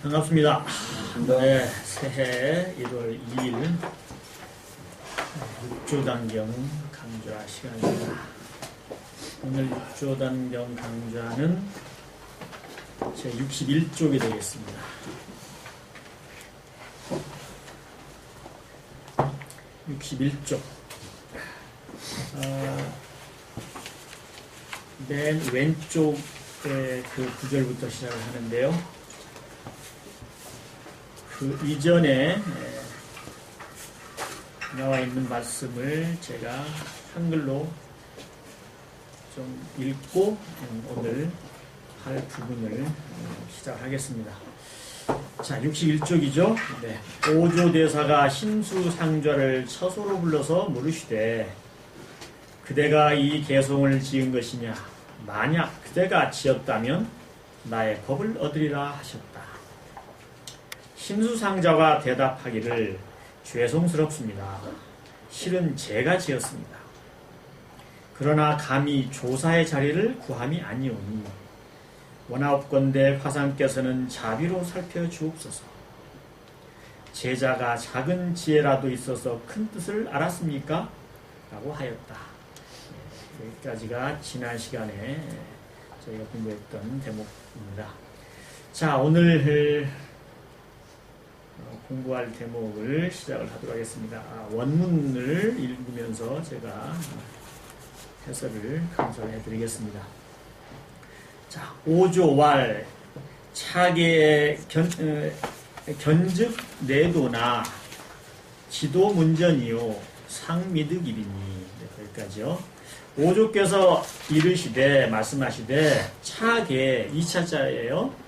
반갑습니다. 네, 새해 1월 2일 육조단경 강좌 시간입니다. 오늘 육조단경 강좌는 제 61쪽이 되겠습니다. 61쪽. 맨 왼쪽의 그 구절부터 시작을 하는데요. 그 이전에 나와 있는 말씀을 제가 한글로 좀 읽고 오늘 할 부분을 시작하겠습니다. 자, 61쪽이죠. 네. 오조대사가 신수상좌를 처소로 불러서 물으시되 그대가 이 개송을 지은 것이냐? 만약 그대가 지었다면 나의 법을 얻으리라 하셨다. 신수상자가 대답하기를 죄송스럽습니다. 실은 제가 지었습니다. 그러나 감히 조사의 자리를 구함이 아니오니 원하옵건대 화상께서는 자비로 살펴주옵소서. 제자가 작은 지혜라도 있어서 큰 뜻을 알았습니까? 라고 하였다. 여기까지가 지난 시간에 저희가 공부했던 대목입니다. 자, 오늘 공부할 대목을 시작을 하도록 하겠습니다. 원문을 읽으면서 제가 해설을 감상해 드리겠습니다. 자, 오조왈 차계의 견즉 내도나 지도 문전이요 상미득이리니. 여기까지요. 오조께서 이르시되 말씀하시되 차계 이 차자예요.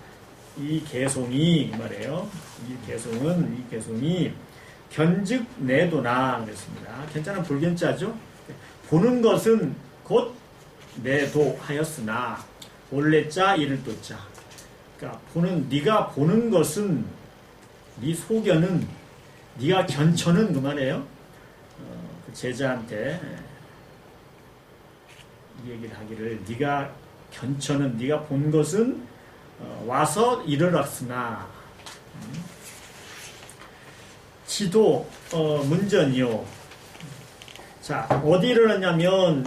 이 개송이 말이에요. 이 개송이 견즉 내도나 그랬습니다. 견자는 불견자죠. 보는 것은 곧 내도 하였으나 올레자 이를 도자. 그러니까 네가 보는 것은 네 소견은 네가 견처는 그 말이에요. 그 제자한테 이 얘기를 하기를 네가 견처는 네가 본 것은 와서 이르렀으나 지도 문전이요. 자, 어디 이르렀냐면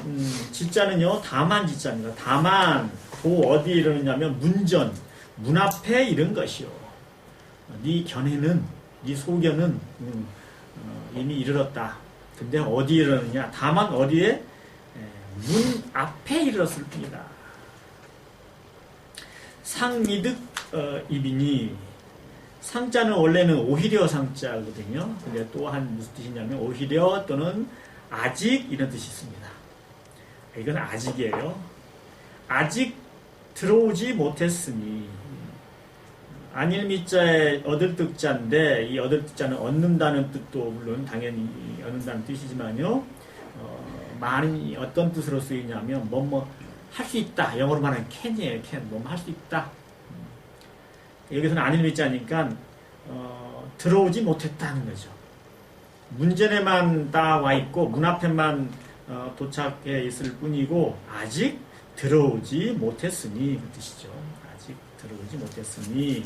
지자는요 다만 지자입니다. 다만 도 어디 이르렀냐면 문전 문 앞에 이른 것이요. 네 견해는 네 소견은 이미 이르렀다. 근데 어디 이르렀느냐? 다만 어디에 문 앞에 이르렀을 뿐이다. 상미득 입이니 상자는 원래는 오히려 상자거든요. 근데 또한 무슨 뜻이냐면 오히려 또는 아직 이런 뜻이 있습니다. 이건 아직이에요. 아직 들어오지 못했으니 안일 미자의 얻을 뜻자인데 이 얻을 뜻자는 얻는다는 뜻도 물론 당연히 얻는다는 뜻이지만요. 많이 어떤 뜻으로 쓰이냐면 할 수 있다. 영어로 말하면 can이에요. can. 뭐 할 수 있다. 여기서는 안일 미자니까 들어오지 못했다는 거죠. 문전에만 딱 와 있고 문 앞에만 도착해 있을 뿐이고 아직 들어오지 못했으니 그 뜻이죠. 아직 들어오지 못했으니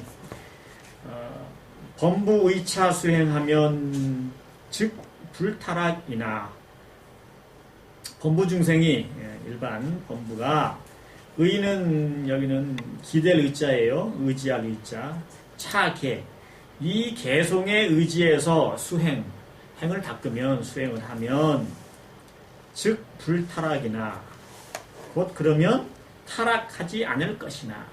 범부 의차 수행하면 즉 불타락이나 범부 중생이 일반 범부가 의는 여기는 기댈 의자예요. 의지할 의자. 차계 이 개송의 의지에서 행을 닦으면 수행을 하면 즉 불타락이나 곧 그러면 타락하지 않을 것이나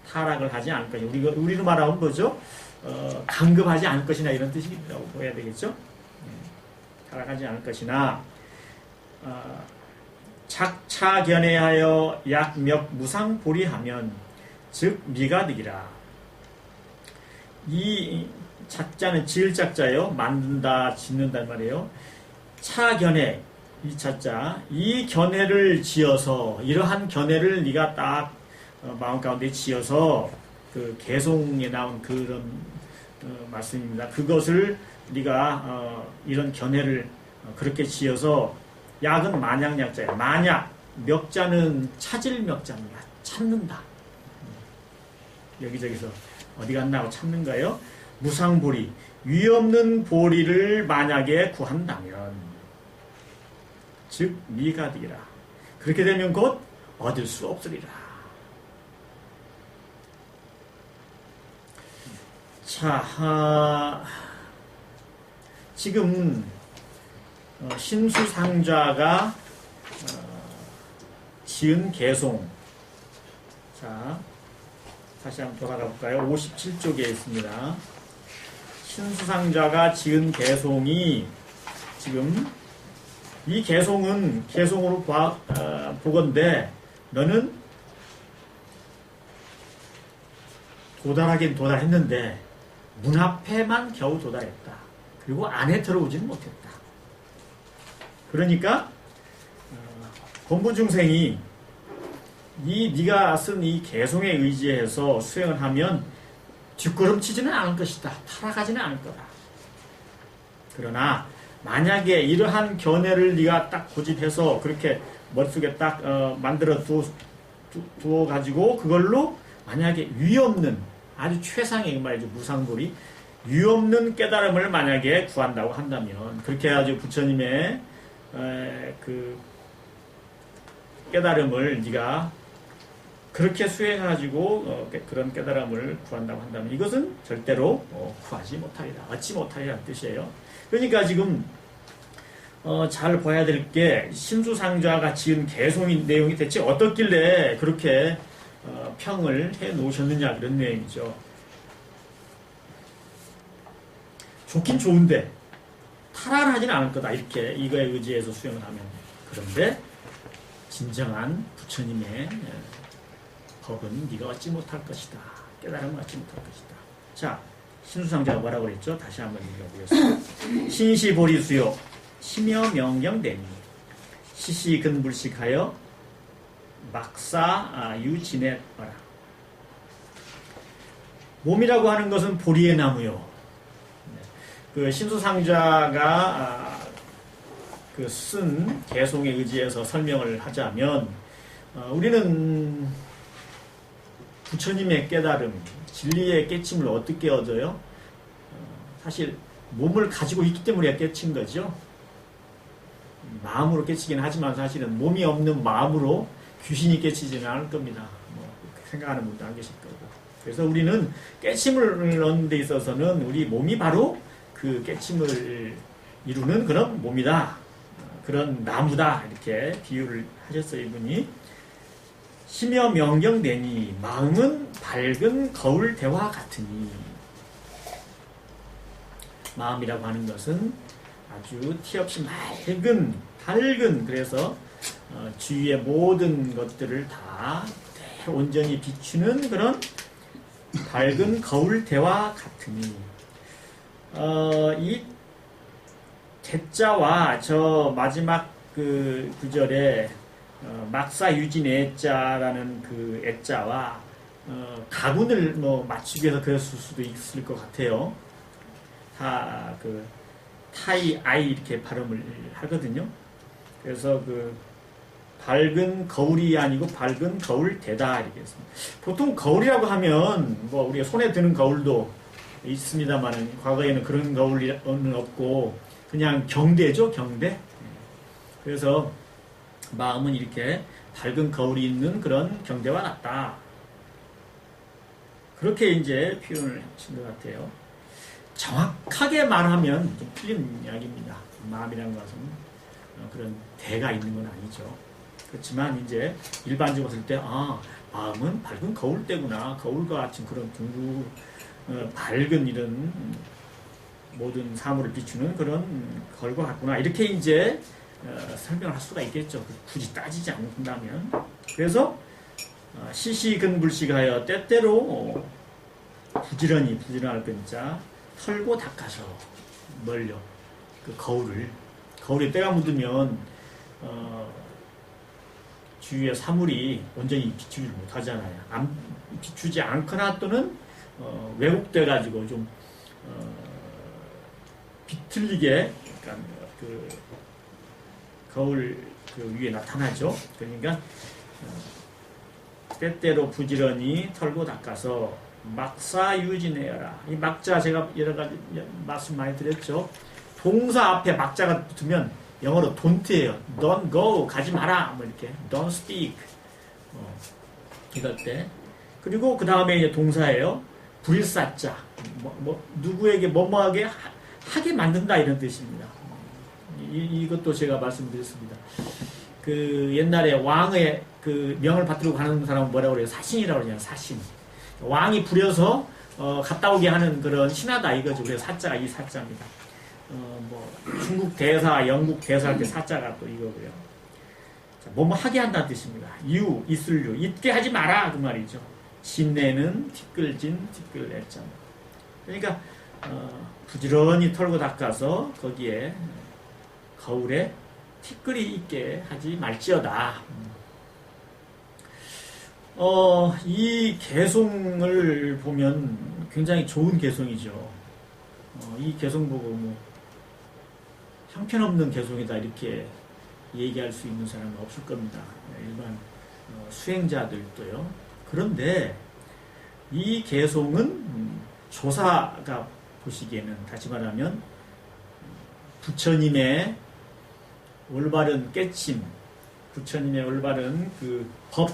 타락을 하지 않을 것이나 우리로 말하면 뭐죠? 강급하지 않을 것이나 이런 뜻이라고 보여야 되겠죠? 타락하지 않을 것이나 작차 견해하여 약몇 무상 보리하면 즉 미가득이라. 이 작자는 지을 작자예요. 만든다, 짓는단 말이에요. 차견해 이 차자 이 견해를 지어서 이러한 견해를 네가 딱 마음 가운데 지어서 그 개송에 나온 그런 말씀입니다. 그것을 네가 이런 견해를 그렇게 지어서 약은 만약약자예요. 만약 멱자는 찾을 멱자입니다. 찾는다. 여기저기서 어디 갔나 찾는 거예요. 무상보리, 위없는 보리를 만약에 구한다면, 즉 미가득이라. 그렇게 되면 곧 얻을 수 없으리라. 자, 지금 신수상좌가 지은 개송. 자, 다시 한번 돌아가 볼까요? 57쪽에 있습니다. 신수상좌가 지은 개송이 지금 이 개송으로 보건대 너는 도달하긴 도달했는데 문 앞에만 겨우 도달했다. 그리고 안에 들어오지는 못했다. 그러니까 권부중생이 네가 쓴 이 개송에 의지해서 수행을 하면 뒷걸음치지는 않을 것이다. 타락하지는 않을 거다. 그러나 만약에 이러한 견해를 네가 딱 고집해서 그렇게 머릿속에 딱 만들어 두어 가지고 그걸로 만약에 위없는 아주 최상의 말이죠. 무상보리 위없는 깨달음을 만약에 구한다고 한다면 그렇게 해가지고 부처님의 그 깨달음을 네가 그렇게 수행해가지고 그런 깨달음을 구한다고 한다면 이것은 절대로 구하지 못하리라. 얻지 못하리라는 뜻이에요. 그러니까 지금 잘 봐야 될 게 신수상좌가 지은 개송인 내용이 대체 어떻길래 그렇게 평을 해 놓으셨느냐 그런 내용이죠. 좋긴 좋은데 타락을 하지는 않을 거다. 이렇게 이거에 의지해서 수행을 하면. 그런데 진정한 부처님의 법은 네가 얻지 못할 것이다. 깨달음을 얻지 못할 것이다. 자, 신수상자가 뭐라고 그랬죠? 다시 한번 읽어보겠습니다. 신시보리수요 심여 명경되니 시시근불식하여 막사 유진해봐라. 몸이라고 하는 것은 보리의 나무요. 그 신수상자가 그 쓴 개송에 의지해서 설명을 하자면 우리는 부처님의 깨달음, 진리의 깨침을 어떻게 얻어요? 사실 몸을 가지고 있기 때문에 깨친 거죠. 마음으로 깨치긴 하지만 사실은 몸이 없는 마음으로 귀신이 깨치지는 않을 겁니다. 생각하는 분도 안 계실 거고. 그래서 우리는 깨침을 얻는 데 있어서는 우리 몸이 바로 그 깨침을 이루는 그런 몸이다. 그런 나무다. 이렇게 비유를 하셨어요, 이분이. 심여 명경되니 마음은 밝은 거울 대와 같으니. 마음이라고 하는 것은 아주 티 없이 밝은 그래서 주위의 모든 것들을 다 온전히 비추는 그런 밝은 거울 대와 같으니 이 대자와 저 마지막 그 구절에 막사유진 애자라는 그 애자와 가군을 맞추기 위해서 그랬을 수도 있을 것 같아요. 다 그 타이 아이 이렇게 발음을 하거든요. 그래서 그 밝은 거울이 아니고 밝은 거울 대다 이렇게 했습니다. 보통 거울이라고 하면 우리가 손에 드는 거울도 있습니다만 과거에는 그런 거울은 없고 그냥 경대죠, 경대. 그래서 마음은 이렇게 밝은 거울이 있는 그런 경대와 같다. 그렇게 이제 표현을 하신 것 같아요. 정확하게 말하면 좀 틀린 이야기입니다. 마음이라는 것은 그런 대가 있는 건 아니죠. 그렇지만 이제 일반적으로 봤을 때 마음은 밝은 거울대구나. 거울과 같은 그런 밝은 이런 모든 사물을 비추는 그런 거울과 같구나. 이렇게 이제 설명을 할 수가 있겠죠. 굳이 따지지 않는다면. 그래서 시시근불식하여 때때로 부지런할 건자 털고 닦아서 멀려 그 거울에 때가 묻으면 주위의 사물이 온전히 비추지 못하잖아요. 비추지 않거나 또는 왜곡돼 가지고 좀 비틀리게 약간 그 거울 그 위에 나타나죠. 그러니까 때때로 부지런히 털고 닦아서 막사 유진해여라. 이 막자 제가 여러 가지 말씀 많이 드렸죠. 동사 앞에 막자가 붙으면 영어로 don't예요. Don't go, 가지 마라. 뭐 이렇게 don't speak. 이럴 때. 그리고 그 다음에 이제 동사예요. 불사자. 누구에게 뭐뭐하게 하게 만든다 이런 뜻입니다. 이것도 제가 말씀드렸습니다. 그 옛날에 왕의 그 명을 받들고 가는 사람은 뭐라고 그래요? 사신이라고 그러잖아요. 사신. 왕이 부려서 갔다 오게 하는 그런 신하다 이거죠. 그래서 사자가 이 사자입니다. 뭐 중국 대사, 영국 대사 할 때 사자가 또 이거고요. 자, 뭐뭐 하게 한다는 뜻입니다. 유, 있을유, 있게 하지 마라 그 말이죠. 진내는 티끌진, 티끌내자. 그러니까 부지런히 털고 닦아서 거기에 거울에 티끌이 있게 하지 말지어다. 이 개송을 보면 굉장히 좋은 개송이죠. 이 개송 보고 뭐 형편없는 개송이다 이렇게 얘기할 수 있는 사람은 없을 겁니다. 일반 수행자들도요. 그런데 이 개송은 조사가 보시기에는 다시 말하면 부처님의 올바른 깨침, 부처님의 올바른 그 법,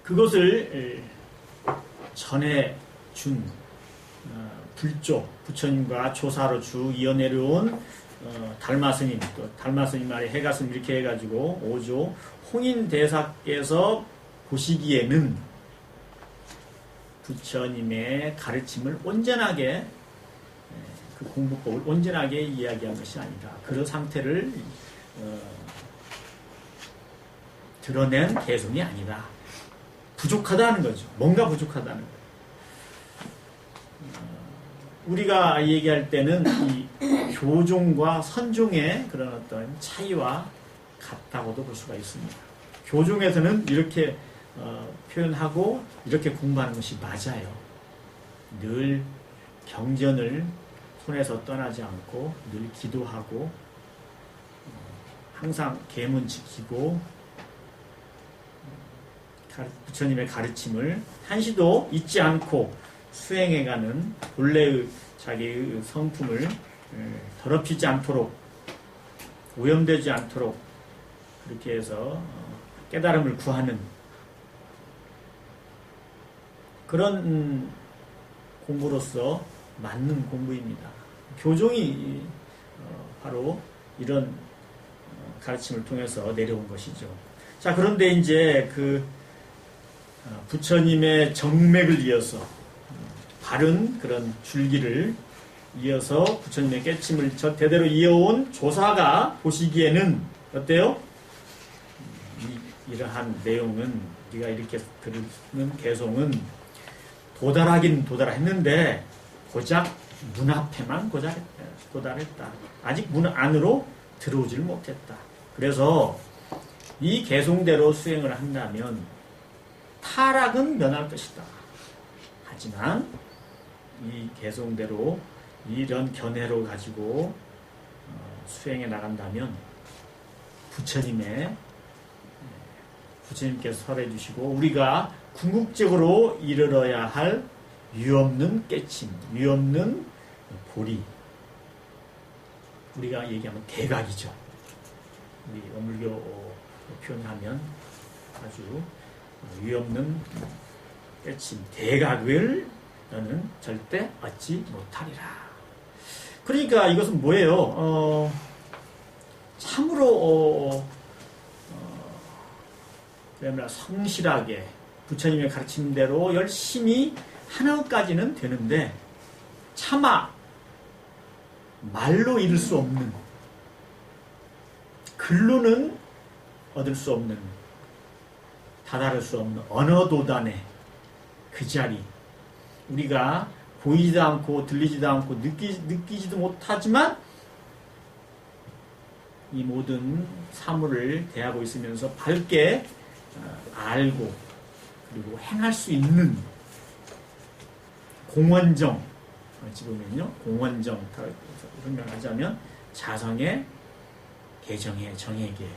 그것을 전해준 불조, 부처님과 조사로 쭉 이어내려온 달마스님, 또 달마스님 아래 해가스님 이렇게 해가지고 5조 홍인대사께서 보시기에는 부처님의 가르침을 온전하게 그 공부법을 온전하게 이야기한 것이 아니다. 그런 상태를 드러낸 개송이 아니다. 부족하다는 거죠. 뭔가 부족하다는 거예요. 우리가 얘기할 때는 이 교종과 선종의 그런 어떤 차이와 같다고도 볼 수가 있습니다. 교종에서는 이렇게 표현하고 이렇게 공부하는 것이 맞아요. 늘 경전을 손에서 떠나지 않고 늘 기도하고 항상 계문 지키고 부처님의 가르침을 한시도 잊지 않고 수행해가는 본래의 자기의 성품을 더럽히지 않도록 오염되지 않도록 그렇게 해서 깨달음을 구하는 그런 공부로서 맞는 공부입니다. 교종이 바로 이런 가르침을 통해서 내려온 것이죠. 자, 그런데 이제 그 부처님의 정맥을 이어서 바른 그런 줄기를 이어서 부처님의 깨침을 저 대대로 이어온 조사가 보시기에는 어때요? 이러한 내용은 우리가 이렇게 들은 개송은 도달하긴 도달했는데 고작 문 앞에만 도달했다. 아직 문 안으로 들어오지를 못했다. 그래서 이 개송대로 수행을 한다면 타락은 면할 것이다. 하지만 이 개송대로 이런 견해로 가지고 수행해 나간다면 부처님께서 설해 주시고 우리가 궁극적으로 이르러야 할 유없는 깨침, 유없는 보리, 우리가 얘기하면 대각이죠. 우리 어물교 표현하면 아주 유없는 깨침, 대각을 너는 절대 얻지 못하리라. 그러니까 이것은 뭐예요? 참으로 성실하게 부처님의 가르침대로 열심히 하나까지는 되는데 차마 말로 이룰 수 없는, 글로는 얻을 수 없는, 다다를 수 없는 언어도단의 그 자리, 우리가 보이지도 않고 들리지도 않고 느끼지도 못하지만 이 모든 사물을 대하고 있으면서 밝게 알고 그리고 행할 수 있는 공원정, 어찌 보면요, 공원정 설명하자면 자성의 개정의 정액의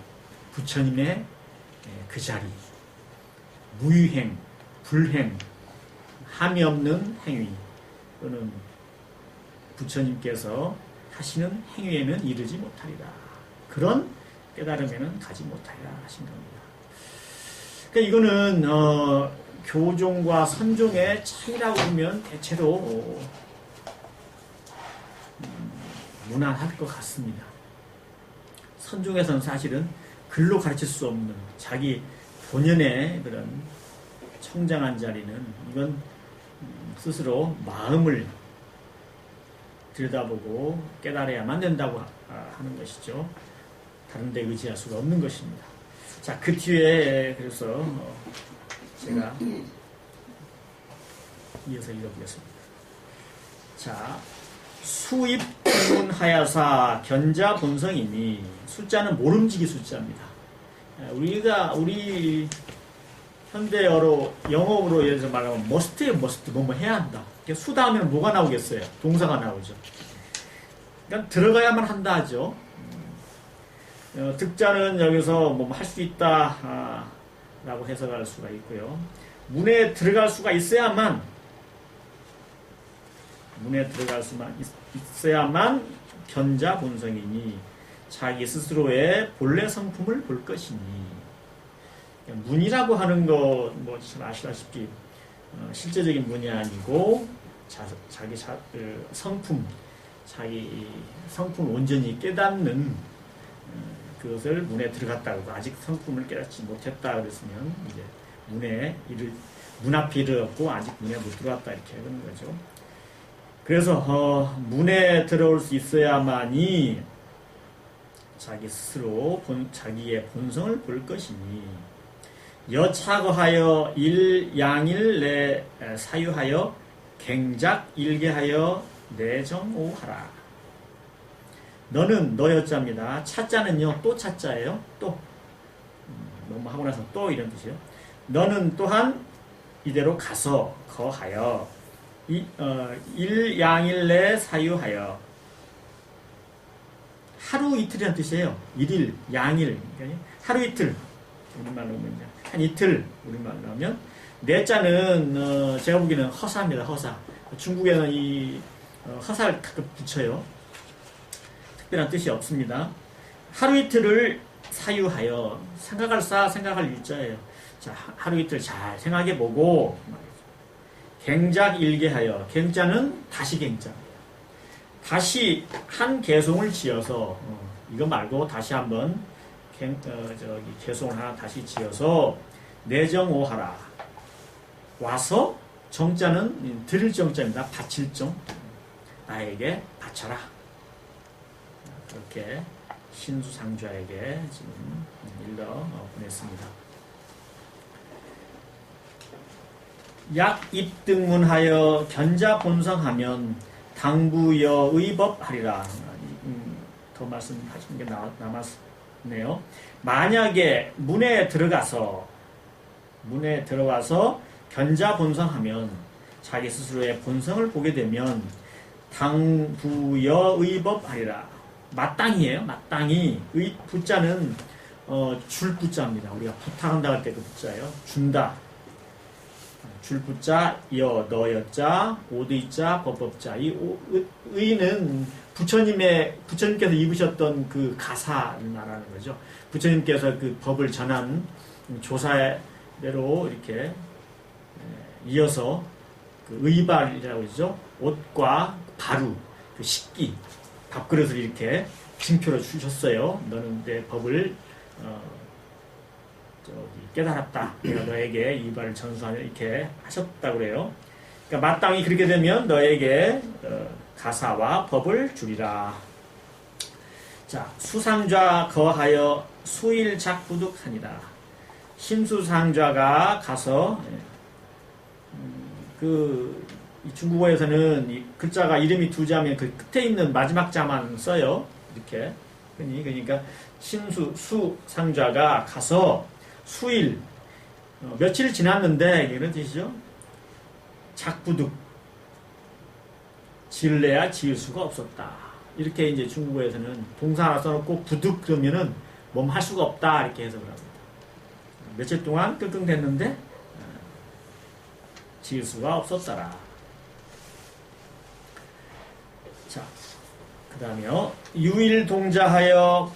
부처님의 그 자리, 무유행, 불행, 함이 없는 행위 또는 부처님께서 하시는 행위에는 이르지 못하리라. 그런 깨달음에는 가지 못하리라 하신 겁니다. 그러니까 이거는 교종과 선종의 차이라고 보면 대체로 무난할 것 같습니다. 선종에서는 사실은 글로 가르칠 수 없는 자기 본연의 그런 청장한 자리는 이건 스스로 마음을 들여다보고 깨달아야만 된다고 하는 것이죠. 다른 데 의지할 수가 없는 것입니다. 자, 그 뒤에 그래서 제가 이어서 읽어보겠습니다. 자, 수입 하야사 견자 본성이니 숫자는 모름지기 숫자입니다. 우리 현대어로 영어로 예를 들어서 말하면 must예요, must. 뭐 해야 한다. 수 다음에는 뭐가 나오겠어요? 동사가 나오죠. 그러니까 들어가야만 한다 하죠. 득자는 여기서 뭐 할 수 있다 라고 해석할 수가 있고요. 문에 들어갈 수가 있어야만 견자 본성이니 자기 스스로의 본래 성품을 볼 것이니. 문이라고 하는 거 뭐 아시다시피 실제적인 문이 아니고 자기 성품, 자기 성품을 온전히 깨닫는 그것을 문에 들어갔다고 아직 성품을 깨닫지 못했다 그랬으면 이제 문 앞에 이르렀고 아직 문에 못 들어왔다 이렇게 하는 거죠. 그래서 문에 들어올 수 있어야만이 자기 스스로 자기의 본성을 볼 것이니 여차거하여 일양일 내 사유하여 갱작 일개하여 내정오하라. 너는 너여자입니다. 차자는요 또 차자예요. 또 너무 하고 나서 또 이런 뜻이에요. 너는 또한 이대로 가서 거하여 일양일 내 사유하여. 하루 이틀이라는 뜻이에요. 일일, 양일, 그러니까 하루 이틀 우리말로 하면 한 이틀 우리말로 하면 내자는 제가 보기에는 허사입니다. 허사. 중국에는 이 허사를 가끔 붙여요. 특별한 뜻이 없습니다. 하루 이틀을 사유하여 생각할 유자예요. 자, 하루 이틀 잘 생각해보고 갱작 일개하여. 갱자는 다시 갱자. 다시 한 개송을 지어서 이거 말고 다시 한번 개송을 하나 다시 지어서 내정오하라. 와서 정자는 드릴 정자입니다. 바칠 정. 나에게 바쳐라. 그렇게 신수상좌에게 지금 일러 보냈습니다. 약 입등문하여 견자 본성하면 당부여의 법하리라. 더 말씀하신 게 남았네요. 만약에 문에 들어가서 견자 본성하면 자기 스스로의 본성을 보게 되면 당부여의 법하리라. 마땅이에요. 마땅히. 의 부자는 줄 부자입니다. 우리가 부탁한다 할 때 그 부자예요. 준다. 줄 부자, 너여자, 오드이자, 법법자. 이 의는 부처님께서 입으셨던 그 가사를 말하는 거죠. 부처님께서 그 법을 전한 조사대로 이렇게 이어서 그 의발이라고 그러죠. 옷과 바루, 그 식기, 밥그릇을 이렇게 징표로 주셨어요. 너는 내 법을 깨달았다. 내가 너에게 이 바를 전수하며 이렇게 하셨다고 그래요. 그러니까 마땅히 그렇게 되면 너에게 가사와 법을 주리라. 자, 수상좌 거하여 수일작부득하니라. 신수상좌가 가서 이 중국어에서는 이 글자가 이름이 두 자면 그 끝에 있는 마지막 자만 써요. 이렇게. 그러니까 수상좌가 가서 수일 며칠 지났는데 이런 뜻이죠. 작부득 지을래야 지을 수가 없었다. 이렇게 이제 중국어에서는 동사 하나 써놓고 부득 그러면은 몸 할 수가 없다 이렇게 해석을 합니다. 며칠 동안 끙끙댔는데 지을 수가 없었더라. 자, 그 다음에요. 유일동자하여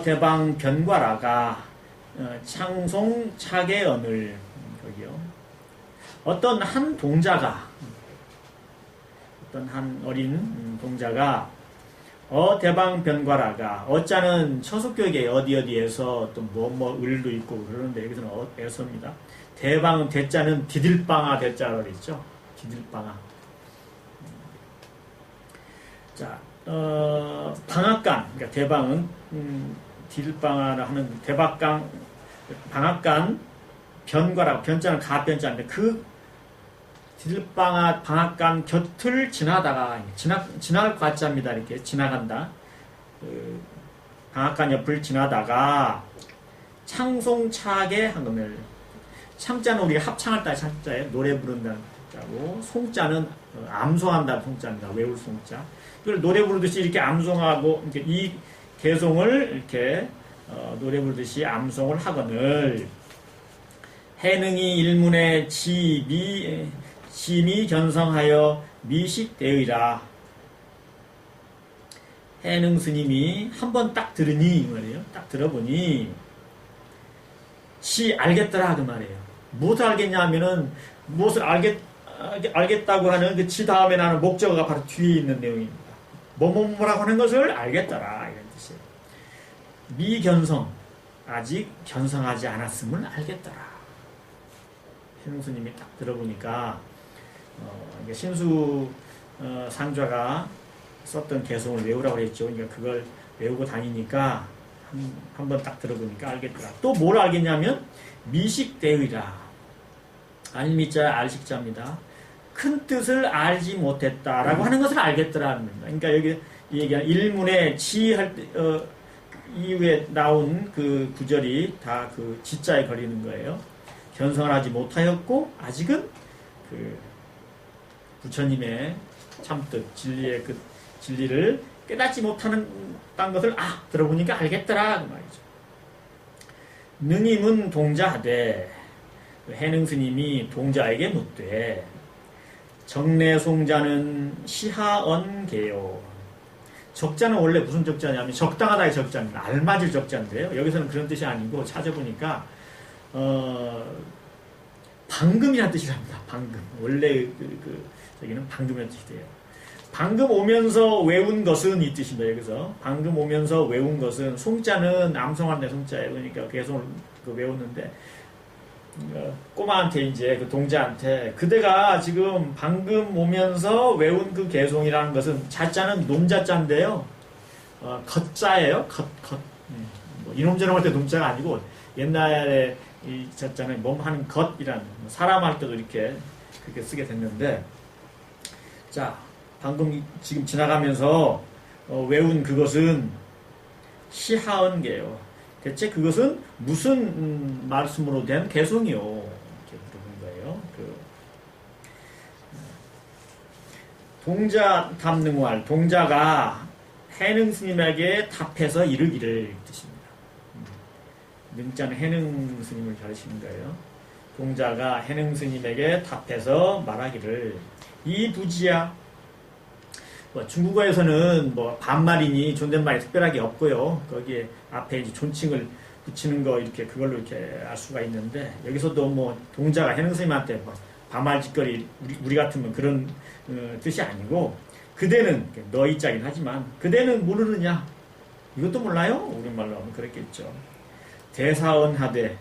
대방 변과라가 창송 차계언을 거기요. 어떤 한 어린 동자가 대방 변과라가 어자는 처속교육에 어디에서 또 뭐 을도 있고 그러는데 여기서는 에서입니다. 대방은 대자는 디들방아 대자로 있죠. 디들방아. 자, 방앗간, 그러니까 대방은 디들방아라 하는 대박강 방앗간 변과라고 변자는 가변자인데 그 디들방아 방앗간 곁을 지나다가 지나갈 과자입니다. 이렇게 지나간다. 방앗간 옆을 지나다가 창송차게 한 거면 창자는 우리가 합창할 때 창자에 노래 부른다는 자고 송자는 암송한다는 송자입니다. 외울 송자. 이걸 노래 부르듯이 이렇게 암송하고 이렇게 이 개송을 이렇게 노래 부르듯이 암송을 하거늘 해능이 일문에 심이 견성하여 미식되의라. 해능 스님이 한번 딱 들으니 말이에요. 딱 들어보니 알겠더라 그 말이에요. 무엇을 알겠냐 하면은 무엇을 알겠다고 하는 그 치 다음에 나는 목적어가 바로 뒤에 있는 내용입니다. 뭐라고 하는 것을 알겠더라 이런 뜻이에요. 미견성 아직 견성하지 않았음을 알겠더라. 해능 스님이 딱 들어보니까 신수 상좌가 썼던 개송을 외우라고 그랬죠. 그러니까 그걸 외우고 다니니까 한번 딱 들어보니까 알겠더라. 또 뭘 알겠냐면 미식대의라. 알미자 알식자입니다. 큰 뜻을 알지 못했다라고 하는 것을 알겠더라는 겁니다. 그러니까 여기 이 얘기한 일문에 치할 이후에 나온 그 구절이 다 그 지자에 걸리는 거예요. 견성을 하지 못하였고 아직은 그 부처님의 참뜻 진리의 그 진리를 깨닫지 못하는 것을 들어보니까 알겠더라 그 말이죠. 능임은 동자하되 해능 스님이 동자에게 묻되 정내송자는 시하언계요. 적자는 원래 무슨 적자냐면 적당하다의 적자입니다. 알맞을 적자인데요. 여기서는 그런 뜻이 아니고 찾아보니까 방금이라는 뜻이랍니다. 방금. 원래 저기는 방금이라는 뜻이 돼요. 방금 오면서 외운 것은 이 뜻입니다. 여기서 방금 오면서 외운 것은 송자는 암송한데 송자예요. 그러니까 계속 외웠는데 꼬마한테 이제 그 동자한테 그대가 지금 방금 오면서 외운 그 개송이라는 것은 자자는 놈자자인데요. 겉자예요. 겉. 뭐 이놈저놈 할 때 놈자가 아니고 옛날에 이 자자는 몸하는 겉이란 사람 할 때도 이렇게 그렇게 쓰게 됐는데 자 방금 지금 지나가면서 외운 그것은 시하언계요. 대체 그것은 무슨 말씀으로 된 개송이요? 이렇게 물어본 거예요. 동자 답능활 동자가 해능 스님에게 답해서 이르기를 뜻입니다. 능자는 해능 스님을 가르치는 거예요. 동자가 해능 스님에게 답해서 말하기를 이 부지야. 중국어에서는 반말이니 존댓말이 특별하게 없고요. 거기에 앞에 이제 존칭을 붙이는 거 이렇게 그걸로 이렇게 알 수가 있는데 여기서도 동자가 해능 스님한테 반말 짓거리 우리 같으면 그런 뜻이 아니고 그대는 너희 짝이긴 하지만 그대는 모르느냐 이것도 몰라요? 우리말로 하면 그랬겠죠. 대사언하되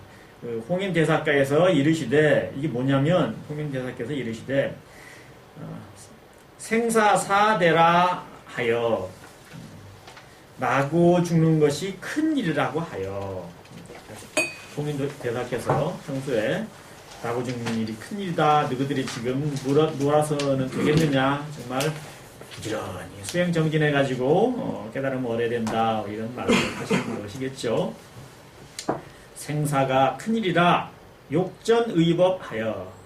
홍인대사가에서 이르시되 이게 뭐냐면 홍인대사께서 이르시되 생사사대라 하여 나고 죽는 것이 큰일이라고 하여 홍인대사께서 평소에 나고 죽는 일이 큰일이다. 너희들이 지금 놀아서는 되겠느냐. 정말 부지런히 수행정진해가지고 깨달으면 얻어야 된다. 이런 말을 하시는 것이겠죠. 생사가 큰일이라 욕전의법하여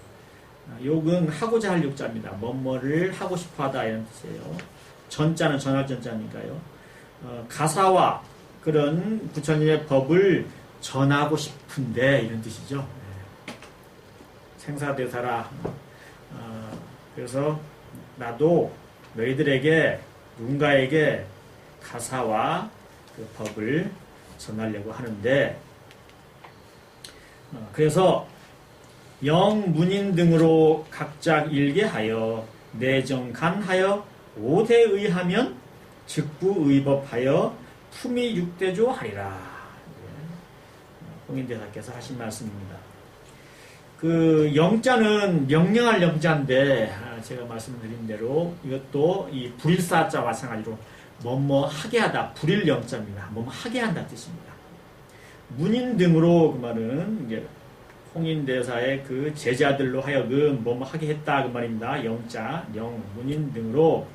욕은 하고자 할 욕자입니다. 뭐뭐를 하고 싶어하다 이런 뜻이에요. 전자는 전할 전자니까요. 가사와 그런 부처님의 법을 전하고 싶은데 이런 뜻이죠. 생사대사라. 그래서 나도 너희들에게 누군가에게 가사와 그 법을 전하려고 하는데, 그래서 영문인 등으로 각자 일개하여 내정간하여 오대의하면 즉부의법하여 품위 육대조 하리라. 홍인대사께서 하신 말씀입니다. 그 영자는 명령할 영자인데, 제가 말씀드린 대로 이것도 이 불일사자 마찬가지로 뭐뭐 하게 하다, 불일 영자입니다. 뭐뭐 하게 한다 뜻입니다. 문인 등으로 그 말은 이제 홍인대사의 그 제자들로 하여금 뭐뭐 하게 했다 그 말입니다. 영자, 문인 등으로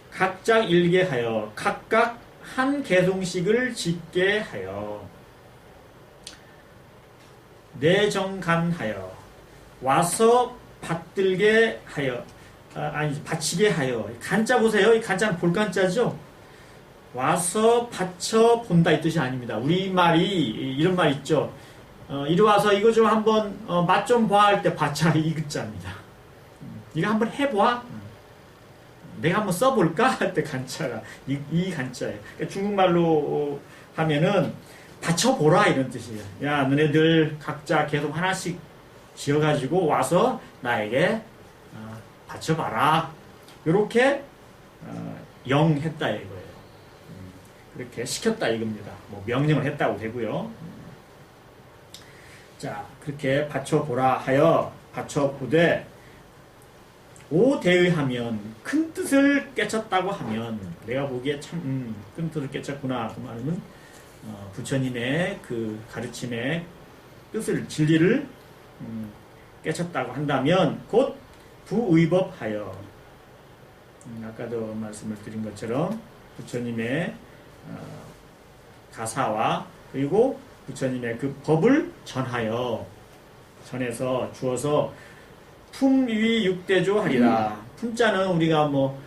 각자 일개하여 각각 한 개송식을 짓게 하여 내정간하여 와서 받들게 하여 바치게 하여. 간자 보세요. 이 간자는 볼간자죠. 와서 바쳐 본다 이 뜻이 아닙니다. 우리말이 이런 말 있죠. 이리 와서 이거 좀 한번 맛 좀 봐 할 때 바쳐 이 글자입니다. 이거 한번 해봐. 내가 한번 써볼까 할 때 간자가 이 간자예요. 그러니까 중국말로 하면은 바쳐보라 이런 뜻이에요. 야, 너네들 각자 계속 하나씩 지어가지고 와서 나에게 바쳐봐라. 이렇게 영했다 이거예요. 그렇게 시켰다 이겁니다. 뭐 명령을 했다고 되고요. 자, 그렇게 바쳐보라 하여 바쳐보되 오대의하면 큰 뜻을 깨쳤다고 하면, 내가 보기에 참 큰 뜻을 깨쳤구나 그 말은 부처님의 그 가르침의 뜻을, 진리를 깨쳤다고 한다면 곧 부의법하여, 아까도 말씀을 드린 것처럼 부처님의 가사와 그리고 부처님의 그 법을 전해서 주어서 품위 육대조 하리라. 품자는 우리가 뭐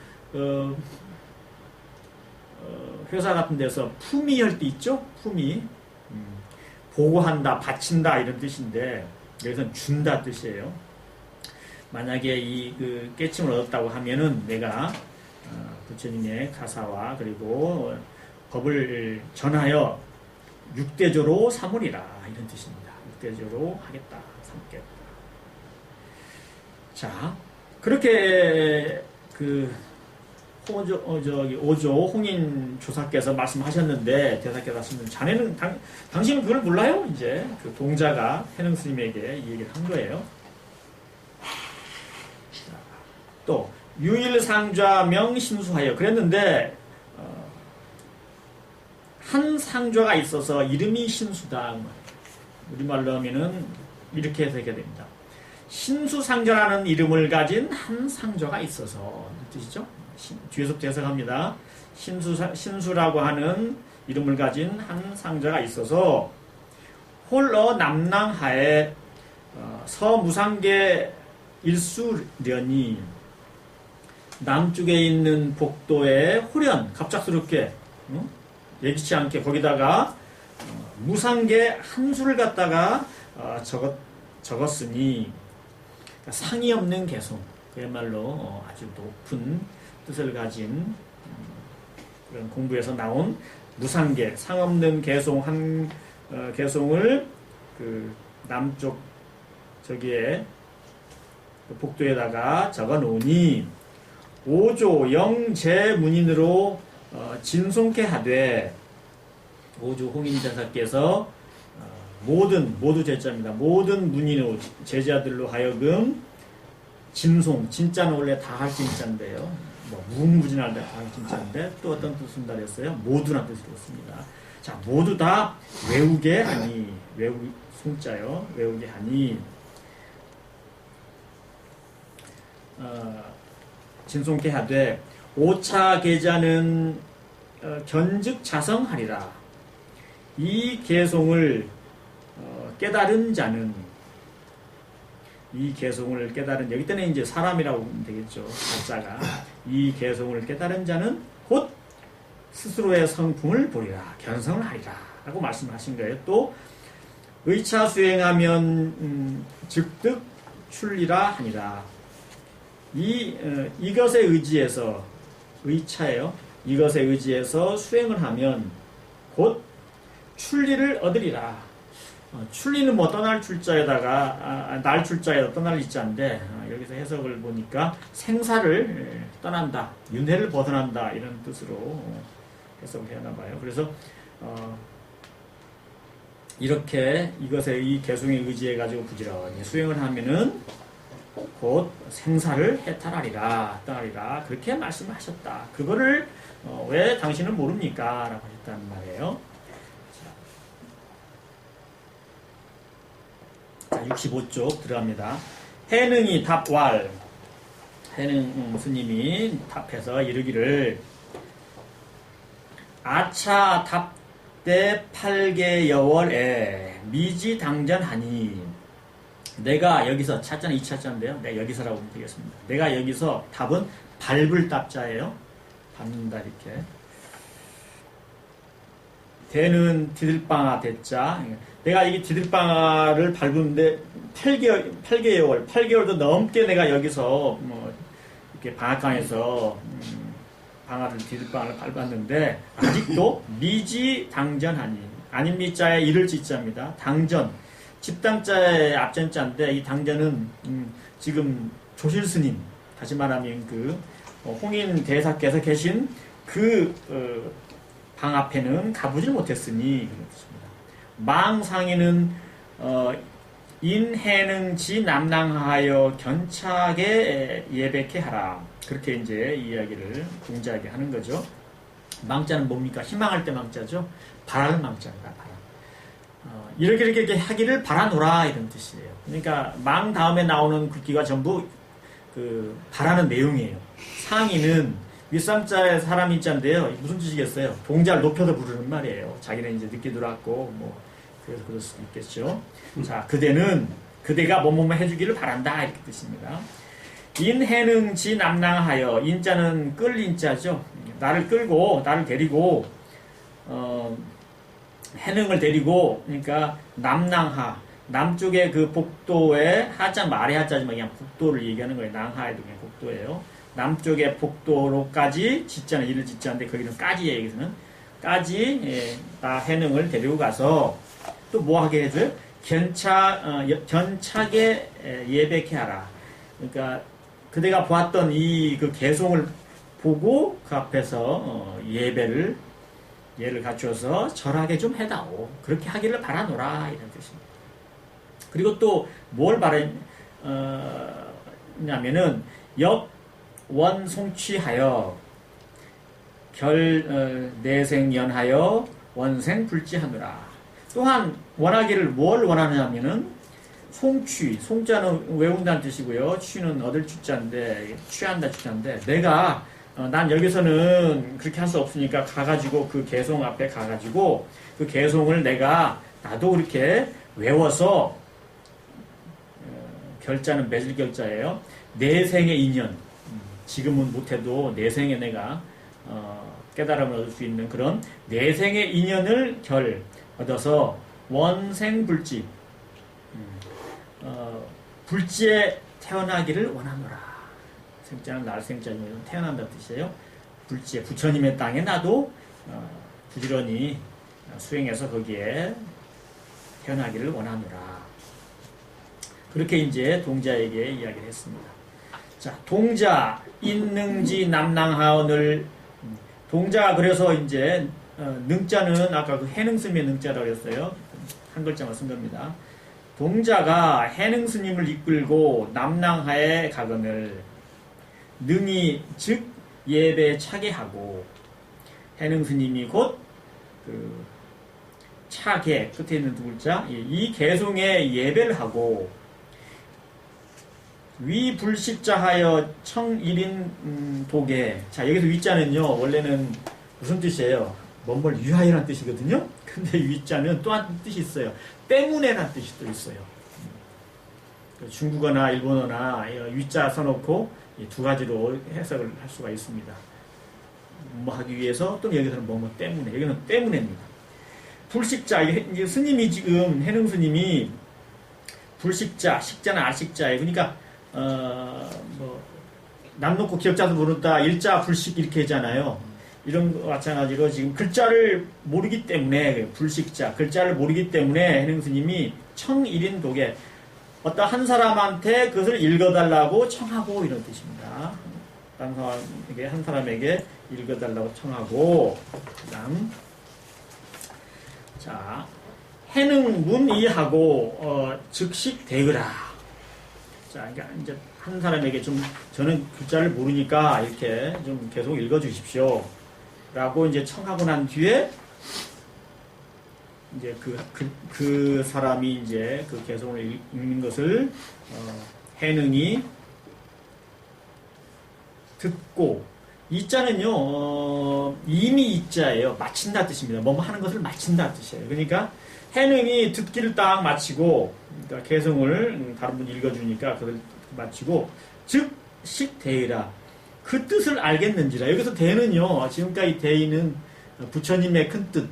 회사 같은 데서 품위 할 때 있죠? 품위. 보고한다, 바친다 이런 뜻인데 여기서는 준다 뜻이에요. 만약에 이 그 깨침을 얻었다고 하면은 내가 부처님의 가사와 그리고 법을 전하여 육대조로 삼으리라 이런 뜻입니다. 육대조로 하겠다, 삼겠다. 자, 그렇게 그 오조 홍인 조사께서 말씀하셨는데, 대사께서 하시는 자네는 당신은 그걸 몰라요? 이제 그 동자가 해능 스님에게 이 얘기를 한 거예요. 자, 또 유일상좌명 신수하여 그랬는데 한 상좌가 있어서 이름이 신수다. 우리말로 하면은 이렇게 해석해야 됩니다. 신수상좌라는 이름을 가진 한 상좌가 있어서 뜻이죠. 뒤에서부터 해석합니다. 신수라고 하는 이름을 가진 한 상자가 있어서 홀러 남랑하에 서무상계 일수련이, 남쪽에 있는 복도에 홀연 갑작스럽게 예기치 않게 거기다가 무상계 한 수를 갖다가 적었으니, 그러니까 상이 없는 개송, 그야말로 아주 높은 뜻을 가진 그런 공부에서 나온 무상계, 상 없는 개송 한 개송을 그 남쪽 저기에 그 복도에다가 적어 놓으니 오조 영제문인으로 진송케 하되, 오조 홍인대사께서 모두 제자입니다. 모든 문인으로, 제자들로 하여금 진송, 진짜는 원래 다 할 진짜인데요. 뭐 무궁무진할 때 다 할 진짜인데 또 어떤 뜻을 쓴다 그랬어요? 모두란 뜻으로 씁니다. 자, 모두 다 외우게 하니, 송자요. 외우게 하니 진송케 하되 오차 계자는 견즉 자성하리라. 이 개송을 깨달은 자는, 이 개송을 깨달은, 여기 때는 이제 사람이라고 보면 되겠죠. 가짜가. 이 개송을 깨달은 자는 곧 스스로의 성품을 보리라, 견성을 하리라 라고 말씀하신 거예요. 또 의차 수행하면 즉득 출리라 하니라. 이것에 의지해서, 의차예요. 이것에 의지해서 수행을 하면 곧 출리를 얻으리라. 출리는 뭐 떠날 출자에다가 날 출자에다 떠날 이자인데 여기서 해석을 보니까 생사를 떠난다, 윤회를 벗어난다 이런 뜻으로 해석을 해나 봐요. 그래서 이렇게 이것에 이 개송에 의지해 가지고 부지런히 수행을 하면은 곧 생사를 해탈하리라, 떠나리라 그렇게 말씀하셨다. 그거를 왜 당신은 모릅니까? 라고 하셨다는 말이에요. 자, 65쪽 들어갑니다. 해능이 답왈, 해능 스님이 답해서 이르기를 아차 답대 8개 여월에 미지당전하니. 내가 여기서 차자는 2차자인데요. 내가 여기서라고 보면 되겠습니다. 내가 여기서 답은 밟을 답자예요. 밟는다 이렇게. 대는 디들방아 대자. 내가 이 디들방아를 밟는데 8개월, 8개월도 넘게 내가 여기서 뭐 이렇게 방앗간에서 방아를 디들방아를 밟았는데 아직도 미지당전하니. 아닌 미자에 이를 지자입니다. 당전. 집당자의 앞전자인데 이 당전은 지금 조실스님, 다시 말하면 그 홍인 대사께서 계신 그 방 앞에는 가보질 못했으니 그런 뜻입니다. 망상에는 인해능지 남랑하여 견차게 예백해 하라. 그렇게 이제 이야기를 공자에게 하는 거죠. 망자는 뭡니까? 희망할 때 망자죠. 바라는 망자입니다. 바라. 이렇게 하기를 바라노라 이런 뜻이에요. 그러니까 망 다음에 나오는 글귀가 전부 그 바라는 내용이에요. 상이는 윗상자의 사람이 있자인데요. 무슨 뜻이겠어요? 동자를 높여서 부르는 말이에요. 자기는 이제 늦게 들어왔고 뭐 그래서 그럴 수도 있겠죠. 자, 그대가 뭐뭐 해주기를 바란다 이렇게 뜻입니다. 인해능 지 남랑하여. 인자는 끌 인자죠. 나를 끌고 나를 데리고 해능을 데리고, 그러니까 남랑하, 남쪽의 그 복도에 하자 말의 하자지만 그냥 복도를 얘기하는 거예요. 낭하에도 그냥 복도예요. 남쪽의 복도로까지 짓자는 이를 짓자는데 거기는 까지예요. 여기서는 까지 나 해능을 데리고 가서 또 뭐 하게 해줘요? 견차게 예백해 하라. 그러니까 그대가 보았던 이 그 개송을 보고 그 앞에서 예를 갖추어서 절하게 좀 해다오. 그렇게 하기를 바라노라 이런 뜻입니다. 그리고 또 뭘 바라냐면은 역원송취하여 내생연하여 원생 불지하노라. 또한 원하기를 뭘 원하느냐면은 송취, 송자는 외운다는 뜻이고요. 취는 얻을 취자인데 취한다 취자인데 내가 난 여기서는 그렇게 할 수 없으니까 가가지고 그 개송 앞에 가가지고 그 개송을 나도 그렇게 외워서 결자는 매질 결자예요. 내생의 인연. 지금은 못해도 내생에 내가 깨달음을 얻을 수 있는 그런 내생의 인연을 얻어서 원생불지 불지에 태어나기를 원하노라. 생자는 날 생자는 태어난다는 뜻이에요. 불지에 부처님의 땅에 나도 부지런히 수행해서 거기에 태어나기를 원하노라. 그렇게 이제 동자에게 이야기를 했습니다. 자, 동자 인능지 남랑하언을. 동자가 그래서 이제 능자는 아까 그 해능스님의 능자라고 했어요. 한 글자만 쓴 겁니다. 동자가 해능스님을 이끌고 남랑하에 가거늘 능이 즉 예배 차게 하고. 해능스님이 곧 그 차게 끝에 있는 두 글자 이 개송에 예배를 하고 위불십자하여 청일인 도계. 자, 여기서 위자는요 원래는 무슨 뜻이에요? 뭔 위하여라는 뜻이거든요. 근데 위자는 또 한 뜻이 있어요. 때문에라는 뜻이 또 있어요. 중국어나 일본어나 위자 써놓고 두 가지로 해석을 할 수가 있습니다. 뭐 하기 위해서, 또는 여기서는 뭐 때문에, 여기는 때문에입니다. 불식자, 이게 스님이 지금 해능 스님이 불식자, 식자는 알식자예요. 그러니까 남 놓고 기억자도 모른다, 일자 불식 이렇게 하잖아요. 이런 거 마찬가지로 지금 글자를 모르기 때문에, 불식자, 글자를 모르기 때문에 해능 스님이 청일인 독에 어떤 한 사람한테 그것을 읽어달라고 청하고 이런 뜻입니다. 한 사람에게 읽어달라고 청하고, 그다음 자, 해능 문의하고 즉식 대으라. 자, 그러니까 이제 한 사람에게 좀 저는 글자를 모르니까 이렇게 좀 계속 읽어주십시오. 라고 이제 청하고 난 뒤에 이제 그 사람이 이제 그 개성을 읽는 것을 해능이 듣고, 이자는요 이미 이자예요. 마친다 뜻입니다. 뭐뭐 하는 것을 마친다 뜻이에요. 그러니까 해능이 듣기를 딱 마치고, 그러니까 개성을 다른 분이 읽어주니까 그걸 마치고, 즉 식대이라, 그 뜻을 알겠는지라. 여기서 대는요, 지금까지 대의는 부처님의 큰 뜻,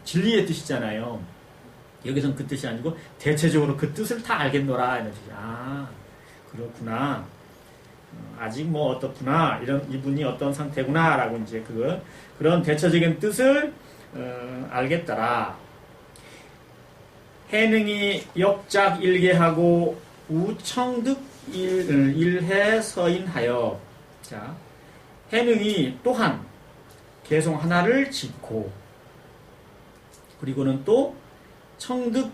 진리의 뜻이잖아요. 여기서는 그 뜻이 아니고 대체적으로 그 뜻을 다 알겠노라 이런 뜻이야. 아, 그렇구나. 아직 뭐 어떻구나. 이분이 어떤 상태구나라고 이제 그런 대체적인 뜻을 알겠더라. 해능이 역작 일개하고 우청득 일해 서인하여. 자, 해능이 또한 개송 하나를 짓고, 그리고는 또 청득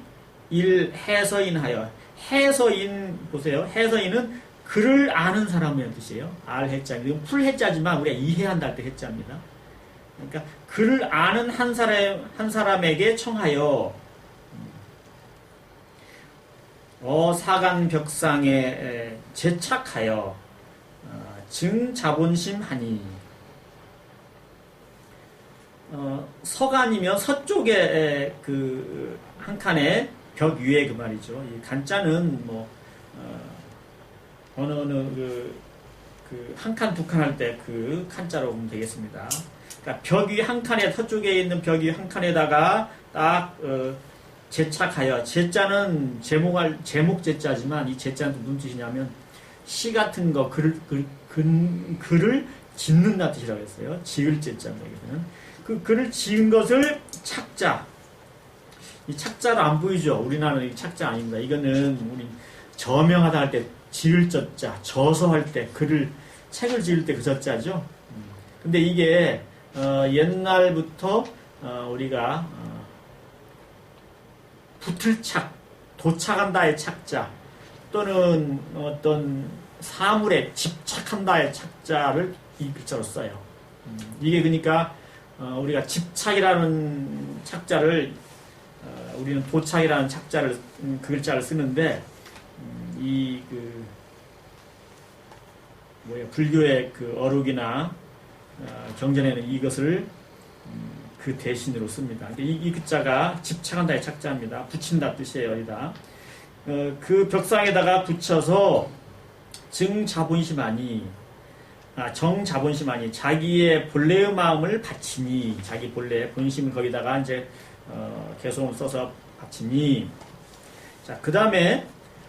일 해서인하여. 해서인 보세요. 해서인은 글을 아는 사람이라는 뜻이에요. 알 해자. 이건 풀 해자지만 우리가 이해한다 할 때 해자입니다. 그러니까 글을 아는 한 사람에게 청하여 사간 벽상에 제착하여 증 자본심하니. 서간이면 서쪽에 그 한 칸의 벽 위에 그 말이죠. 이 간자는 뭐 어느 그 한 칸 두 칸 할 때 그 칸자로 보면 되겠습니다. 그러니까 벽 위 한 칸에, 서쪽에 있는 벽 위 한 칸에다가 딱 제착하여. 제자는 제목 제자지만 이 제자는 무슨 뜻이냐면 시 같은 거 글을 짓는다 뜻이라고 했어요. 지을 제자입니다. 여기서는 그 글을 지은 것을 착자. 이 착자로 안 보이죠? 우리나라는 착자 아닙니다. 이거는 우리 저명하다 할 때 지을 저자, 저서 할 때 책을 지을 때 그 저자죠. 근데 이게 옛날부터 우리가 붙을 착, 도착한다의 착자, 또는 어떤 사물에 집착한다의 착자를 이 글자로 써요. 이게 그러니까 우리가 집착이라는 착자를 우리는 도착이라는 착자를 그 글자를 쓰는데, 불교의 그 어록이나 경전에는 이것을 그 대신으로 씁니다. 이 글자가 집착한다의 착자입니다. 붙인다 뜻이에요. 여기다 그 벽상에다가 붙여서 정자본심하니, 자기의 본래의 마음을 바치니, 자기 본래 본심을 거기다가 이제 개성을 써서 바치니. 자, 그 다음에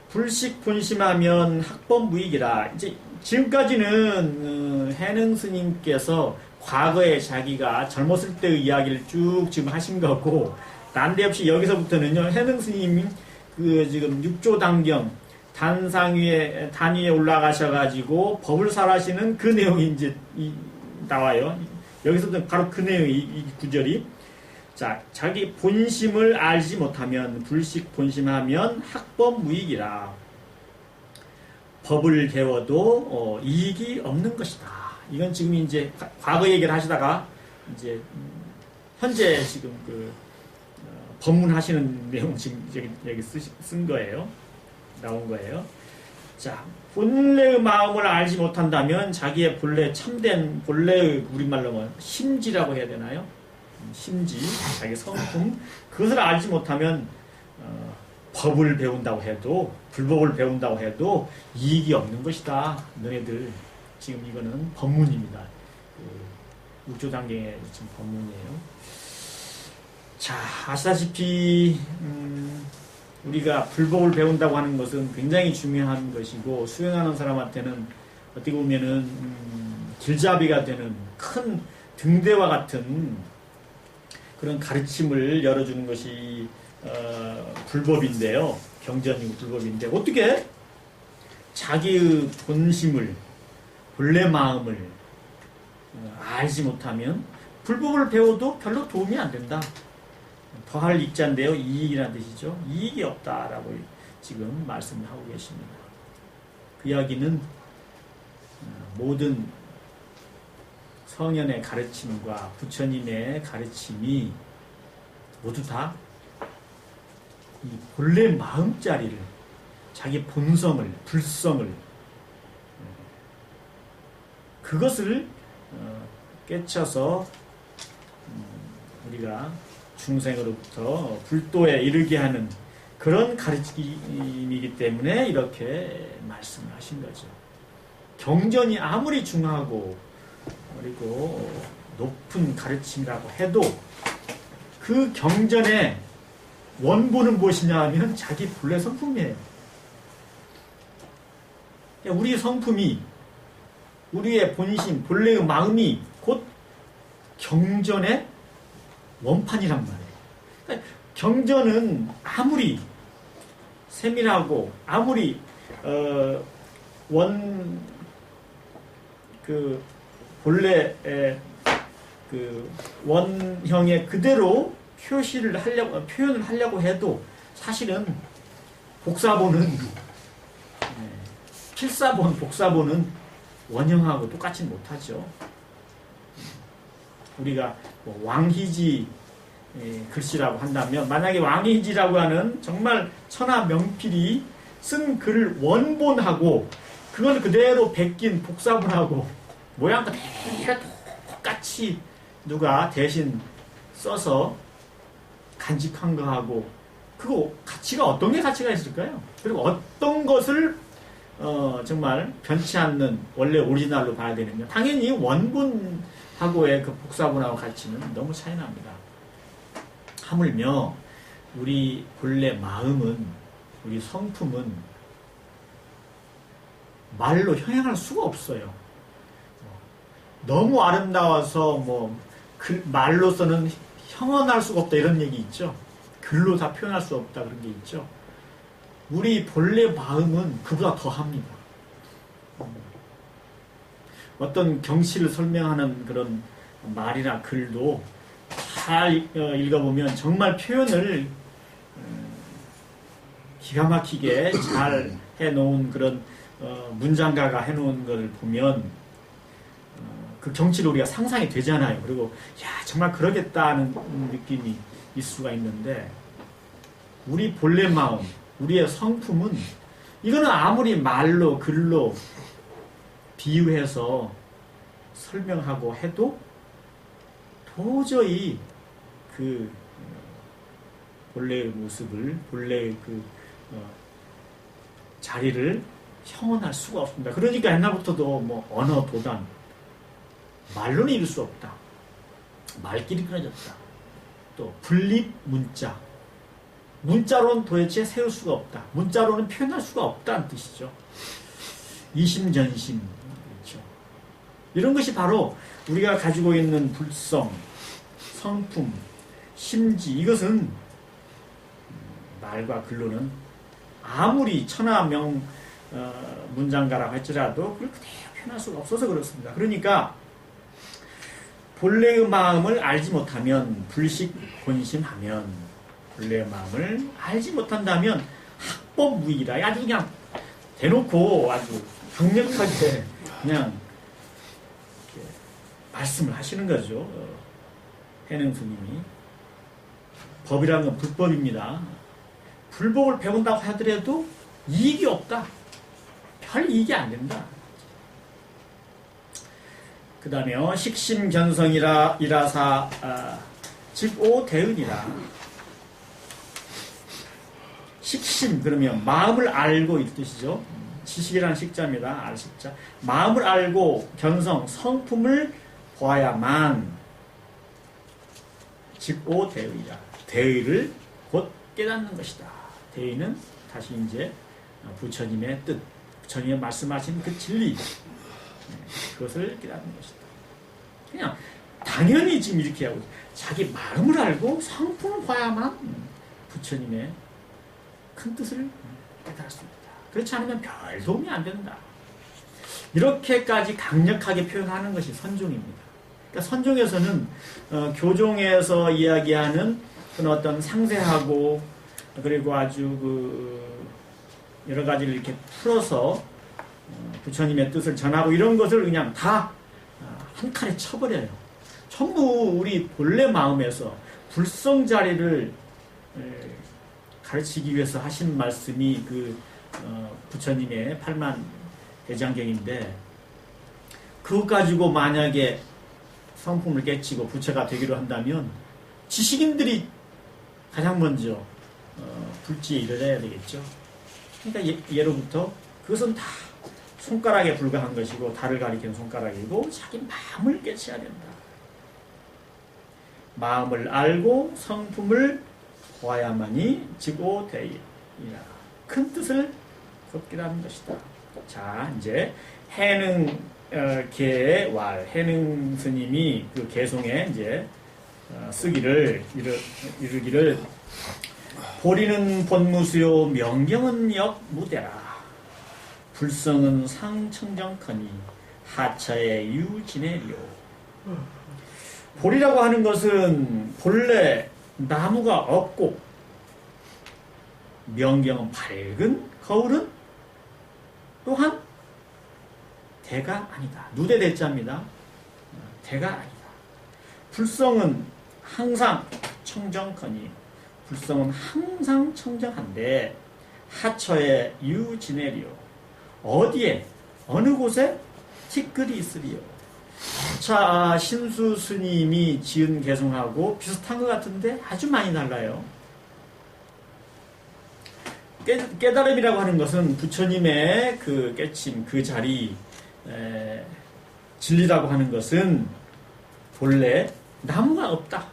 불식 본심하면 학법무익이라. 이제 지금까지는 해능 스님께서 과거에 자기가 젊었을 때의 이야기를 쭉 지금 하신 거고, 난데없이 여기서부터는요, 해능 스님이 지금 육조당경 단 위에 올라가셔가지고 법을 설하시는 그 내용이 이제 나와요. 여기서부터 바로 그 내용이 이 구절이. 자, 자기 본심을 알지 못하면, 불식 본심하면 학법무익이라. 법을 배워도 이익이 없는 것이다. 이건 지금 이제 과거 얘기를 하시다가 이제 현재 지금 법문하시는 내용 지금 여기 쓴 거예요. 나온 거예요. 자, 본래의 마음을 알지 못한다면 자기의 본래 참된 본래의 우리말로 뭐 심지라고 해야 되나요? 심지, 자기 성품, 그것을 알지 못하면 법을 배운다고 해도, 불법을 배운다고 해도 이익이 없는 것이다. 너희들. 지금 이거는 법문입니다. 육조당경의 지금 법문이에요. 자, 아시다시피 우리가 불법을 배운다고 하는 것은 굉장히 중요한 것이고 수행하는 사람한테는 어떻게 보면은 길잡이가 되는 큰 등대와 같은 그런 가르침을 열어주는 것이 불법인데요. 경전이고 불법인데 어떻게 자기의 본심을 본래 마음을 알지 못하면 불법을 배워도 별로 도움이 안 된다. 더할 익자인데요. 이익이라는 뜻이죠. 이익이 없다라고 지금 말씀을 하고 계십니다. 그 이야기는 모든 성현의 가르침과 부처님의 가르침이 모두 다 이 본래 마음자리를 자기 본성을 불성을 그것을 깨쳐서 우리가 중생으로부터 불도에 이르게 하는 그런 가르침이기 때문에 이렇게 말씀을 하신 거죠. 경전이 아무리 중하고 그리고 높은 가르침이라고 해도 그 경전의 원본은 무엇이냐 하면 자기 본래 성품이에요. 우리 성품이 우리의 본심, 본래의 마음이 곧 경전의 원판이란 말이에요. 그러니까 경전은 아무리 세밀하고 아무리 본래 원형의 그대로 표현을 하려고 해도 사실은 필사본, 복사본은 원형하고 똑같이 못하죠. 우리가 왕희지 글씨라고 한다면 만약에 왕희지라고 하는 정말 천하명필이 쓴 글을 원본하고 그걸 그대로 베낀 복사본하고 모양 그대로 똑같이 누가 대신 써서 간직한 거하고 그거 가치가 어떤 게 가치가 있을까요? 그리고 어떤 것을 정말 변치 않는 원래 오리지널로 봐야 되는가? 당연히 원본하고의 그 복사본하고 가치는 너무 차이 납니다. 하물며 우리 본래 마음은 우리 성품은 말로 형용할 수가 없어요. 너무 아름다워서 말로서는 형언할 수가 없다 이런 얘기 있죠. 글로 다 표현할 수 없다 그런 게 있죠. 우리 본래 마음은 그보다 더합니다. 어떤 경치를 설명하는 그런 말이나 글도 잘 읽어보면 정말 표현을 기가 막히게 잘 해놓은 그런 문장가가 해놓은 걸 보면 그 경치를 우리가 상상이 되잖아요. 그리고 정말 그러겠다는 느낌이 있을 수가 있는데 우리 본래 마음, 우리의 성품은 이거는 아무리 말로 글로 비유해서 설명하고 해도 도저히 그 본래의 모습을 본래의 그 자리를 형언할 수가 없습니다. 그러니까 옛날부터도 언어 도단 말로는 이룰 수 없다. 말길이 끊어졌다. 또 분립 문자. 문자로는 도대체 세울 수가 없다. 문자로는 표현할 수가 없다는 뜻이죠. 이심전심. 그렇죠. 이런 것이 바로 우리가 가지고 있는 불성, 성품, 심지 이것은 말과 글로는 아무리 천하명 문장가라고 할지라도 그걸 그대로 표현할 수가 없어서 그렇습니다. 그러니까 본래의 마음을 알지 못하면 불식곤심하면 본래의 마음을 알지 못한다면 학법무익이다. 아주 그냥 대놓고 아주 강력하게 그냥 말씀을 하시는 거죠. 해능 스님이. 법이라는 건 불법입니다. 불법을 배운다고 하더라도 이익이 없다. 별 이익이 안 된다. 그 다음에 식심견성이라 이라사 즉오 대은이라. 식심 그러면 마음을 알고 이 뜻이죠. 지식이라는 식자입니다. 알 식자. 마음을 알고 견성 성품을 보아야만 즉오 대의라. 대의를 곧 깨닫는 것이다. 대의는 다시 이제 부처님의 뜻, 부처님의 말씀하신 그 진리, 그것을 깨닫는 것이다. 그냥 당연히 지금 이렇게 하고 자기 마음을 알고 성품을 봐야만 부처님의 큰 뜻을 깨달을 수 있다. 그렇지 않으면 별 도움이 안 된다. 이렇게까지 강력하게 표현하는 것이 선종입니다. 그러니까 선종에서는 교종에서 이야기하는 그런 어떤 상세하고 그리고 아주 그 여러 가지를 이렇게 풀어서 부처님의 뜻을 전하고 이런 것을 그냥 다 한 칼에 쳐버려요. 전부 우리 본래 마음에서 불성자리를 가르치기 위해서 하신 말씀이 그 부처님의 8만 대장경인데 그것 가지고 만약에 성품을 깨치고 부처가 되기로 한다면 지식인들이 가장 먼저 불지에 이르러야 되겠죠. 그러니까 예로부터 그것은 다 손가락에 불과한 것이고 달을 가리키는 손가락이고 자기 마음을 깨쳐야 된다. 마음을 알고 성품을 보아야만이 지고되리라. 큰 뜻을 곧기라는 것이다. 자, 이제 해능계의 왈, 해능 스님이 그 개송에 이제 쓰기를 이르기를 보리는 본무수요 명경은 역무대라. 불성은 상청정커니 하처의 유진해리요. 보리라고 하는 것은 본래 나무가 없고 명경은 밝은 거울은 또한 대가 아니다. 누대 대자입니다. 대가 아니다. 불성은 항상 청정커니 불성은 항상 청정한데 하처의 유진해리요. 어디에 어느 곳에 티끌이 있으리요. 자, 신수 스님이 지은 개송하고 비슷한 것 같은데 아주 많이 달라요. 깨달음이라고 하는 것은 부처님의 그 깨침, 그 자리, 진리라고 하는 것은 본래 나무가 없다.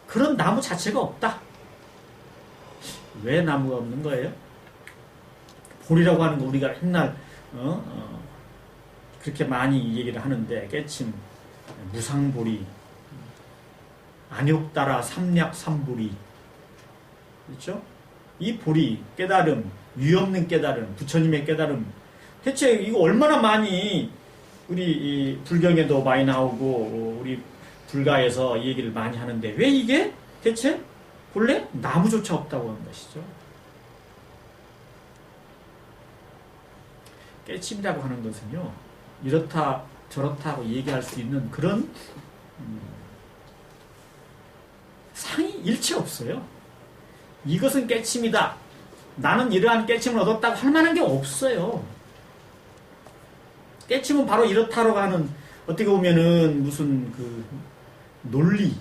그런 나무 자체가 없다. 왜 나무가 없는 거예요? 보리라고 하는 거 우리가 옛날 그렇게 많이 얘기를 하는데 깨침, 무상보리, 안욕따라 삼략삼보리, 그렇죠? 이 보리, 깨달음, 위없는 깨달음, 부처님의 깨달음, 대체 이거 얼마나 많이 우리 불경에도 많이 나오고 우리 불가에서 이 얘기를 많이 하는데 왜 이게 대체 본래 나무조차 없다고 하는 것이죠. 깨침이라고 하는 것은요, 이렇다 저렇다 하고 얘기할 수 있는 그런 상이 일체 없어요. 이것은 깨침이다. 나는 이러한 깨침을 얻었다고 할 만한 게 없어요. 깨침은 바로 이렇다라고 하는, 어떻게 보면은 무슨 그 논리,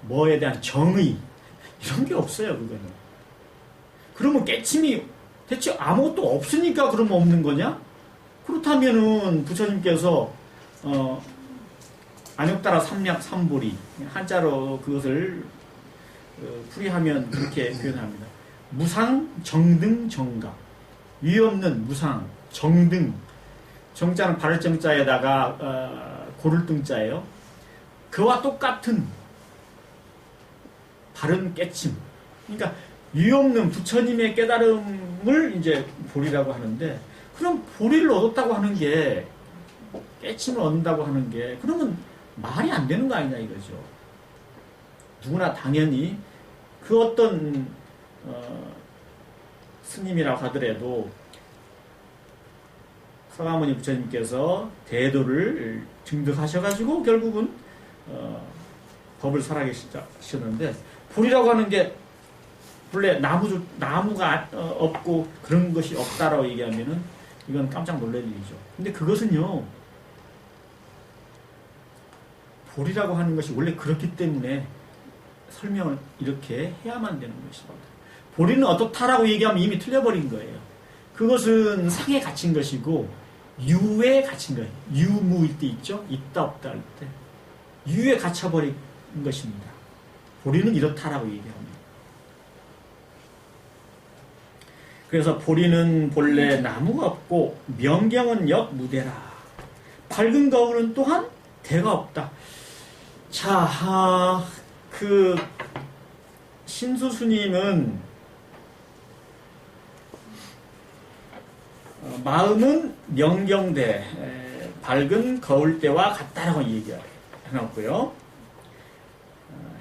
뭐에 대한 정의, 이런 게 없어요, 그거는. 그러면 깨침이 대체 아무것도 없으니까 그러면 없는 거냐? 그렇다면은 부처님께서 안욕따라 삼략삼보리, 한자로 그것을 풀이하면 그렇게 표현합니다. 무상, 정등, 정각. 위없는 무상, 정등. 정자는 바를 정자에다가 고를 등자예요. 그와 똑같은 바른 깨침. 그러니까 위없는 부처님의 깨달음을 이제 보리라고 하는데, 그럼 보리를 얻었다고 하는 게, 깨침을 얻는다고 하는 게, 그러면 말이 안 되는 거 아니냐 이거죠. 누구나 당연히 그 어떤 스님이라고 하더라도 서가모니 부처님께서 대도를 증득하셔가지고 결국은 법을 살아계셨는데, 보리라고 하는 게 본래 나무가 없고 그런 것이 없다라고 얘기하면은 이건 깜짝 놀랄 일이죠. 근데 그것은요, 보리라고 하는 것이 원래 그렇기 때문에 설명을 이렇게 해야만 되는 것입니다. 보리는 어떻다라고 얘기하면 이미 틀려버린 거예요. 그것은 상에 갇힌 것이고 유에 갇힌 거예요. 유무일 때 있죠? 있다 없다 할 때 유에 갇혀버린 것입니다. 보리는 이렇다라고 얘기합니다. 그래서 보리는 본래 나무가 없고 명경은 역 무대라. 밝은 거울은 또한 대가 없다. 자, 그 신수 스님은 마음은 명경대, 밝은 거울대와 같다라고 얘기해놨고요.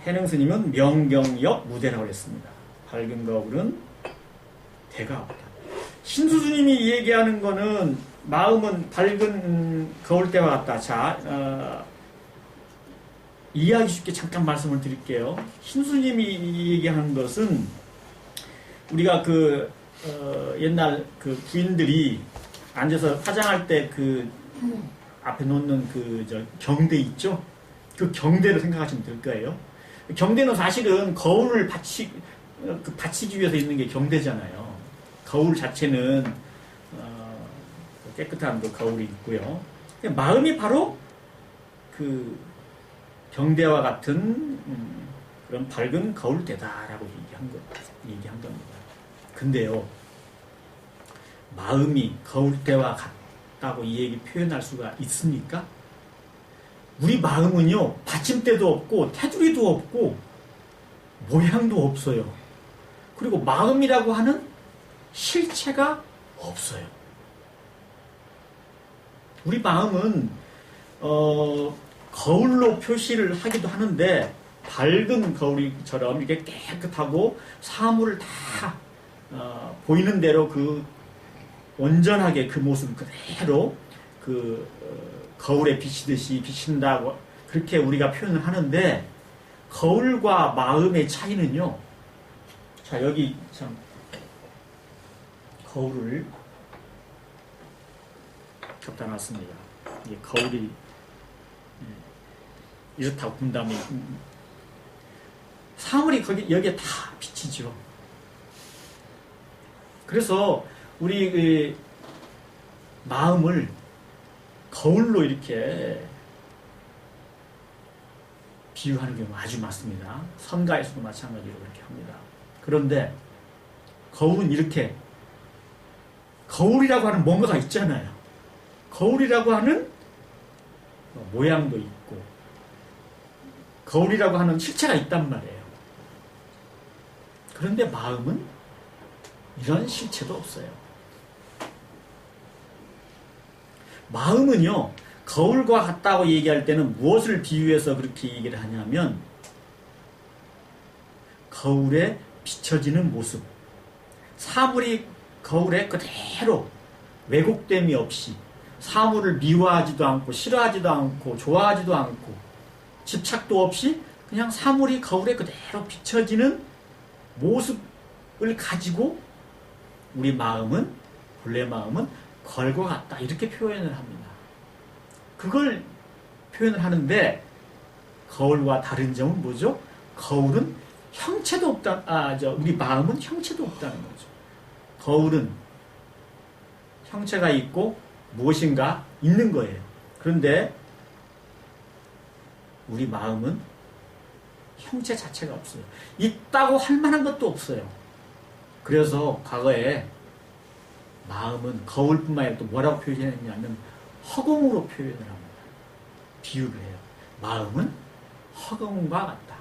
해능 스님은 명경역 무대라고 했습니다. 밝은 거울은 대가 없다. 신수 스님이 얘기하는 거는 마음은 밝은 거울대와 같다. 자, 이해하기 쉽게 잠깐 말씀을 드릴게요. 신수님이 얘기하는 것은 우리가 옛날 그 부인들이 앉아서 화장할 때 그 앞에 놓는 경대 있죠? 그 경대를 생각하시면 될 거예요. 경대는 사실은 거울을 받치기 위해서 있는 게 경대잖아요. 거울 자체는 깨끗한 그 거울이 있고요. 마음이 바로 그 경대와 같은 그런 밝은 거울대다라고 얘기한 겁니다. 근데요, 마음이 거울대와 같다고 이 얘기 표현할 수가 있습니까? 우리 마음은요, 받침대도 없고 테두리도 없고 모양도 없어요. 그리고 마음이라고 하는 실체가 없어요. 우리 마음은 거울로 표시를 하기도 하는데 밝은 거울처럼 이렇게 깨끗하고 사물을 다 보이는 대로 온전하게 그 모습을 그대로 거울에 비치듯이 비친다고 그렇게 우리가 표현을 하는데, 거울과 마음의 차이는요. 자, 여기 참 거울을 갖다 놨습니다. 이게 거울이 이렇다고 본다면 사물이 여기에 다 비치죠. 그래서 우리 마음을 거울로 이렇게 비유하는 경우가 아주 많습니다. 선가에서도 마찬가지로 그렇게 합니다. 그런데 거울은 이렇게, 거울이라고 하는 뭔가가 있잖아요. 거울이라고 하는 모양도 있고 거울이라고 하는 실체가 있단 말이에요. 그런데 마음은 이런 실체도 없어요. 마음은요, 거울과 같다고 얘기할 때는 무엇을 비유해서 그렇게 얘기를 하냐면, 거울에 비춰지는 모습, 사물이 거울에 그대로 왜곡됨이 없이 사물을 미워하지도 않고 싫어하지도 않고 좋아하지도 않고 집착도 없이 그냥 사물이 거울에 그대로 비춰지는 모습을 가지고 우리 마음은, 본래 마음은 거울과 같다, 이렇게 표현을 합니다. 그걸 표현을 하는데, 거울과 다른 점은 뭐죠? 거울은 형체도 없다. 우리 마음은 형체도 없다는 거죠. 거울은 형체가 있고 무엇인가 있는 거예요. 그런데 우리 마음은 형체 자체가 없어요. 있다고 할 만한 것도 없어요. 그래서 과거에 마음은 거울뿐만 아니라 또 뭐라고 표현했냐면 허공으로 표현을 합니다. 비유를 해요. 마음은 허공과 같다.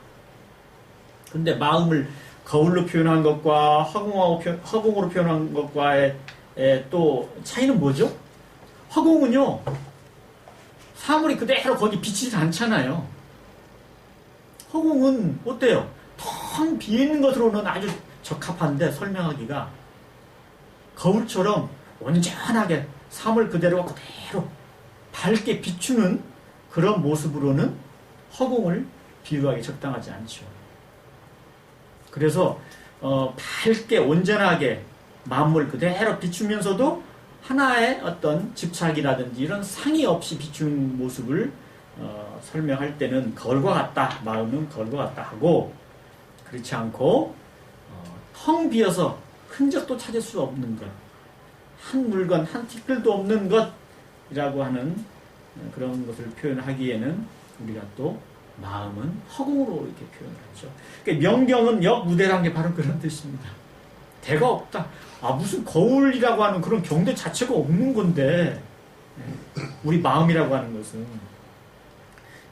그런데 마음을 거울로 표현한 것과 허공으로 표현한 것과의 또 차이는 뭐죠? 허공은요, 사물이 그대로 거기 비치지 않잖아요. 허공은 어때요? 텅 비어있는 것으로는 아주 적합한데, 설명하기가 거울처럼 온전하게 사물 그대로 밝게 비추는 그런 모습으로는 허공을 비유하기 적당하지 않죠. 그래서 밝게 온전하게 만물 그대로 비추면서도 하나의 어떤 집착이라든지 이런 상의 없이 비추는 모습을 설명할 때는 거울과 같다, 마음은 거울과 같다 하고, 그렇지 않고 텅 비어서 흔적도 찾을 수 없는 것, 한 물건, 한 티끌도 없는 것이라고 하는 그런 것을 표현하기에는 우리가 또 마음은 허공으로 이렇게 표현을 하죠. 그러니까 명경은 역무대라는 게 바로 그런 뜻입니다. 대가 없다. 아, 무슨 거울이라고 하는 그런 경대 자체가 없는 건데, 우리 마음이라고 하는 것은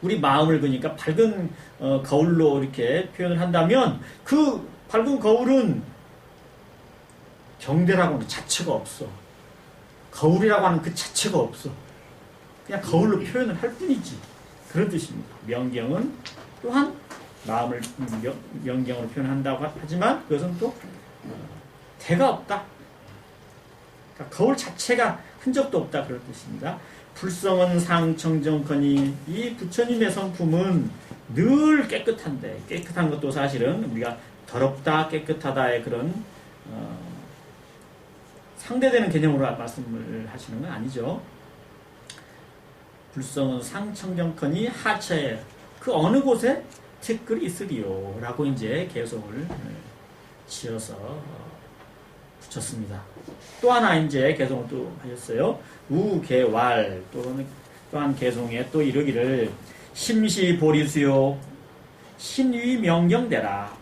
우리 마음을 그러니까 밝은 거울로 이렇게 표현을 한다면 그 밝은 거울은 경대라고 하는 자체가 없어. 거울이라고 하는 그 자체가 없어. 그냥 거울로 표현을 할 뿐이지. 그런 뜻입니다. 명경은 또한 마음을 명경으로 표현한다고 하지만 그것은 또 대가 없다. 그러니까 거울 자체가 흔적도 없다. 그런 뜻입니다. 불성은 상청정커니 이 부처님의 성품은 늘 깨끗한데 깨끗한 것도 사실은 우리가 더럽다 깨끗하다의 그런 상대되는 개념으로 말씀을 하시는 건 아니죠. 불성은 상청정커니 하처에 그 어느 곳에 티끌이 있으리요 라고 이제 개성을 지어서 붙였습니다. 또 하나 이제 개성을 또 하셨어요. 우개왈 또한 개성에 또 이르기를 심시보리수요 신위 명경대라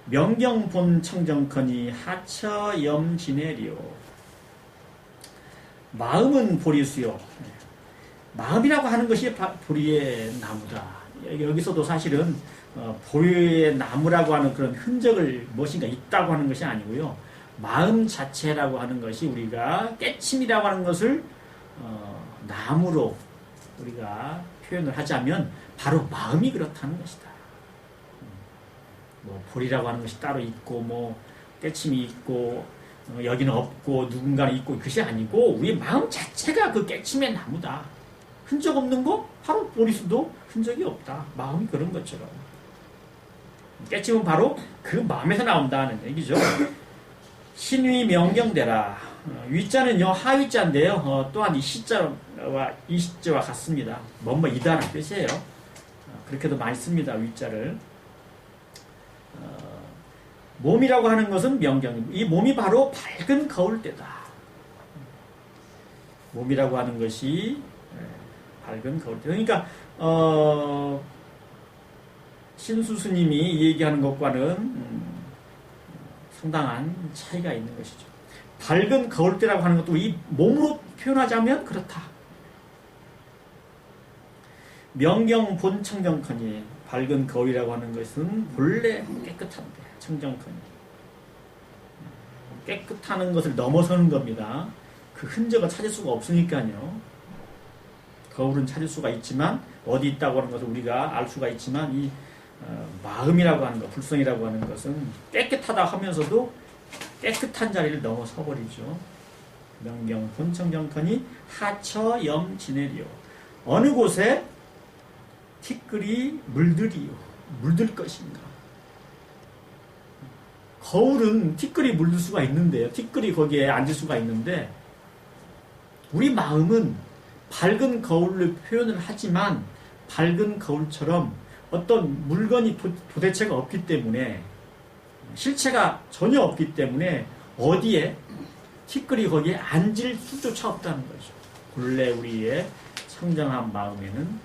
명경본 청정커니 하처염 지내리요. 마음은 보리수요. 마음이라고 하는 것이 보리의 나무다. 여기서도 사실은 보리의 나무라고 하는 그런 흔적을 무엇인가 있다고 하는 것이 아니고요. 마음 자체라고 하는 것이 우리가 깨침이라고 하는 것을 나무로 우리가 표현을 하자면 바로 마음이 그렇다는 것이다. 뭐 보리라고 하는 것이 따로 있고 뭐 깨침이 있고 여기는 없고 누군가는 있고 그것이 아니고 우리 마음 자체가 그 깨침의 나무다. 흔적 없는 거 바로 보리수도 흔적이 없다. 마음이 그런 것처럼 깨침은 바로 그 마음에서 나온다는 얘기죠. 신위 명경대라. 위자는요 하위자인데요. 또한 이 시자와 이 시자와 같습니다. 뭐뭐 이다라는 뜻이에요. 그렇게도 많이 씁니다. 위자를. 몸이라고 하는 것은 명경. 이 몸이 바로 밝은 거울대다. 몸이라고 하는 것이 밝은 거울대. 그러니까 신수스님이 얘기하는 것과는 상당한 차이가 있는 것이죠. 밝은 거울대라고 하는 것도 이 몸으로 표현하자면 그렇다. 명경 본청정커니 밝은 거울이라고 하는 것은 본래 깨끗한데 청정커니 깨끗하는 것을 넘어서는 겁니다. 그 흔적을 찾을 수가 없으니까요. 거울은 찾을 수가 있지만 어디 있다고 하는 것을 우리가 알 수가 있지만 이 마음이라고 하는 것, 불성이라고 하는 것은 깨끗하다 하면서도 깨끗한 자리를 넘어서 버리죠. 명경 본청정커니 하처염 지내리요. 어느 곳에 티끌이 물들 것인가. 거울은 티끌이 물들 수가 있는데요. 티끌이 거기에 앉을 수가 있는데 우리 마음은 밝은 거울로 표현을 하지만 밝은 거울처럼 어떤 물건이 도대체가 없기 때문에 실체가 전혀 없기 때문에 어디에 티끌이 거기에 앉을 수조차 없다는 거죠. 본래 우리의 청정한 마음에는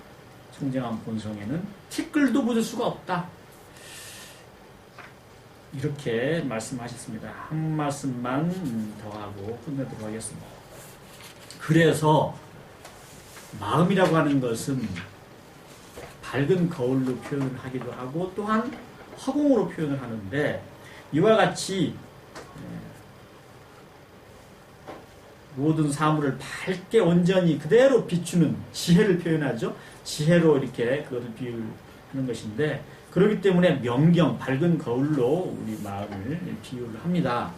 청정한 본성에는 티끌도 묻을 수가 없다. 이렇게 말씀하셨습니다. 한 말씀만 더 하고 끝내도록 하겠습니다. 그래서 마음이라고 하는 것은 밝은 거울로 표현을 하기도 하고 또한 허공으로 표현을 하는데 이와 같이 모든 사물을 밝게 온전히 그대로 비추는 지혜를 표현하죠. 지혜로 이렇게 그것을 비유하는 것인데 그렇기 때문에 명경, 밝은 거울로 우리 마음을 비유를 합니다.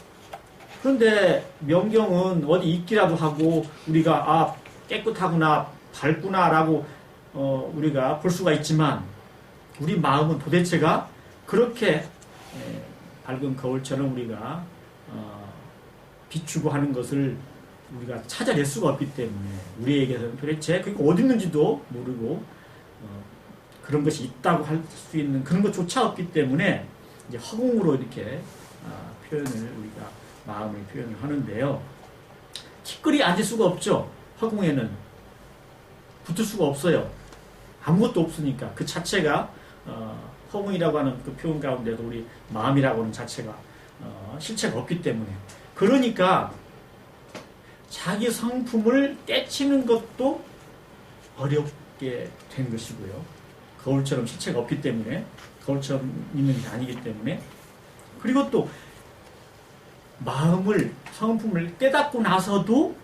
그런데 명경은 어디 있기라도 하고 우리가 깨끗하구나 밝구나 라고 우리가 볼 수가 있지만 우리 마음은 도대체가 그렇게 밝은 거울처럼 우리가 비추고 하는 것을 우리가 찾아낼 수가 없기 때문에 우리에게서는 도대체 그게 어디 있는지도 모르고 그런 것이 있다고 할 수 있는 그런 것조차 없기 때문에 이제 허공으로 이렇게 표현을 우리가 마음을 표현을 하는데요. 티끌이 앉을 수가 없죠. 허공에는 붙을 수가 없어요. 아무것도 없으니까 그 자체가 허공이라고 하는 그 표현 가운데도 우리 마음이라고 하는 자체가 실체가 없기 때문에. 그러니까 자기 성품을 깨치는 것도 어렵게 된 것이고요. 거울처럼 실체가 없기 때문에, 거울처럼 있는 게 아니기 때문에. 그리고 또 마음을, 성품을 깨닫고 나서도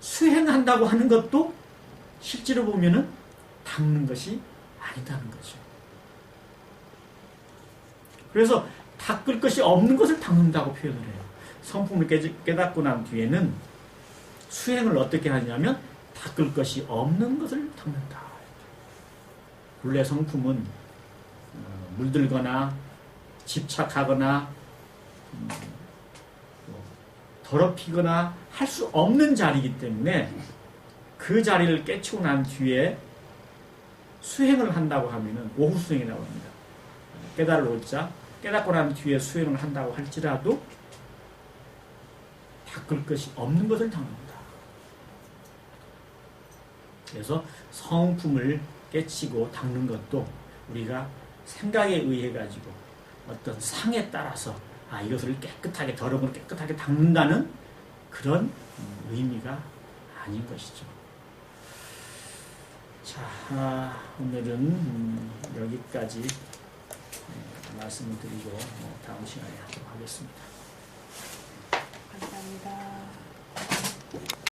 수행한다고 하는 것도 실제로 보면은 닦는 것이 아니다는 거죠. 그래서 닦을 것이 없는 것을 닦는다고 표현을 해요. 성품을 깨닫고 난 뒤에는 수행을 어떻게 하냐면 닦을 것이 없는 것을 닦는다. 본래 성품은 물들거나 집착하거나 더럽히거나 할 수 없는 자리이기 때문에 그 자리를 깨치고 난 뒤에 수행을 한다고 하면은 오후 수행이라고 합니다. 깨달을 오자 깨닫고 난 뒤에 수행을 한다고 할지라도 닦을 것이 없는 것을 닦는다. 그래서 성품을 깨치고 닦는 것도 우리가 생각에 의해 가지고 어떤 상에 따라서 이것을 깨끗하게, 더러운 걸 깨끗하게 닦는다는 그런 의미가 아닌 것이죠. 자, 오늘은 여기까지 말씀을 드리고 다음 시간에 하도록 하겠습니다. 감사합니다.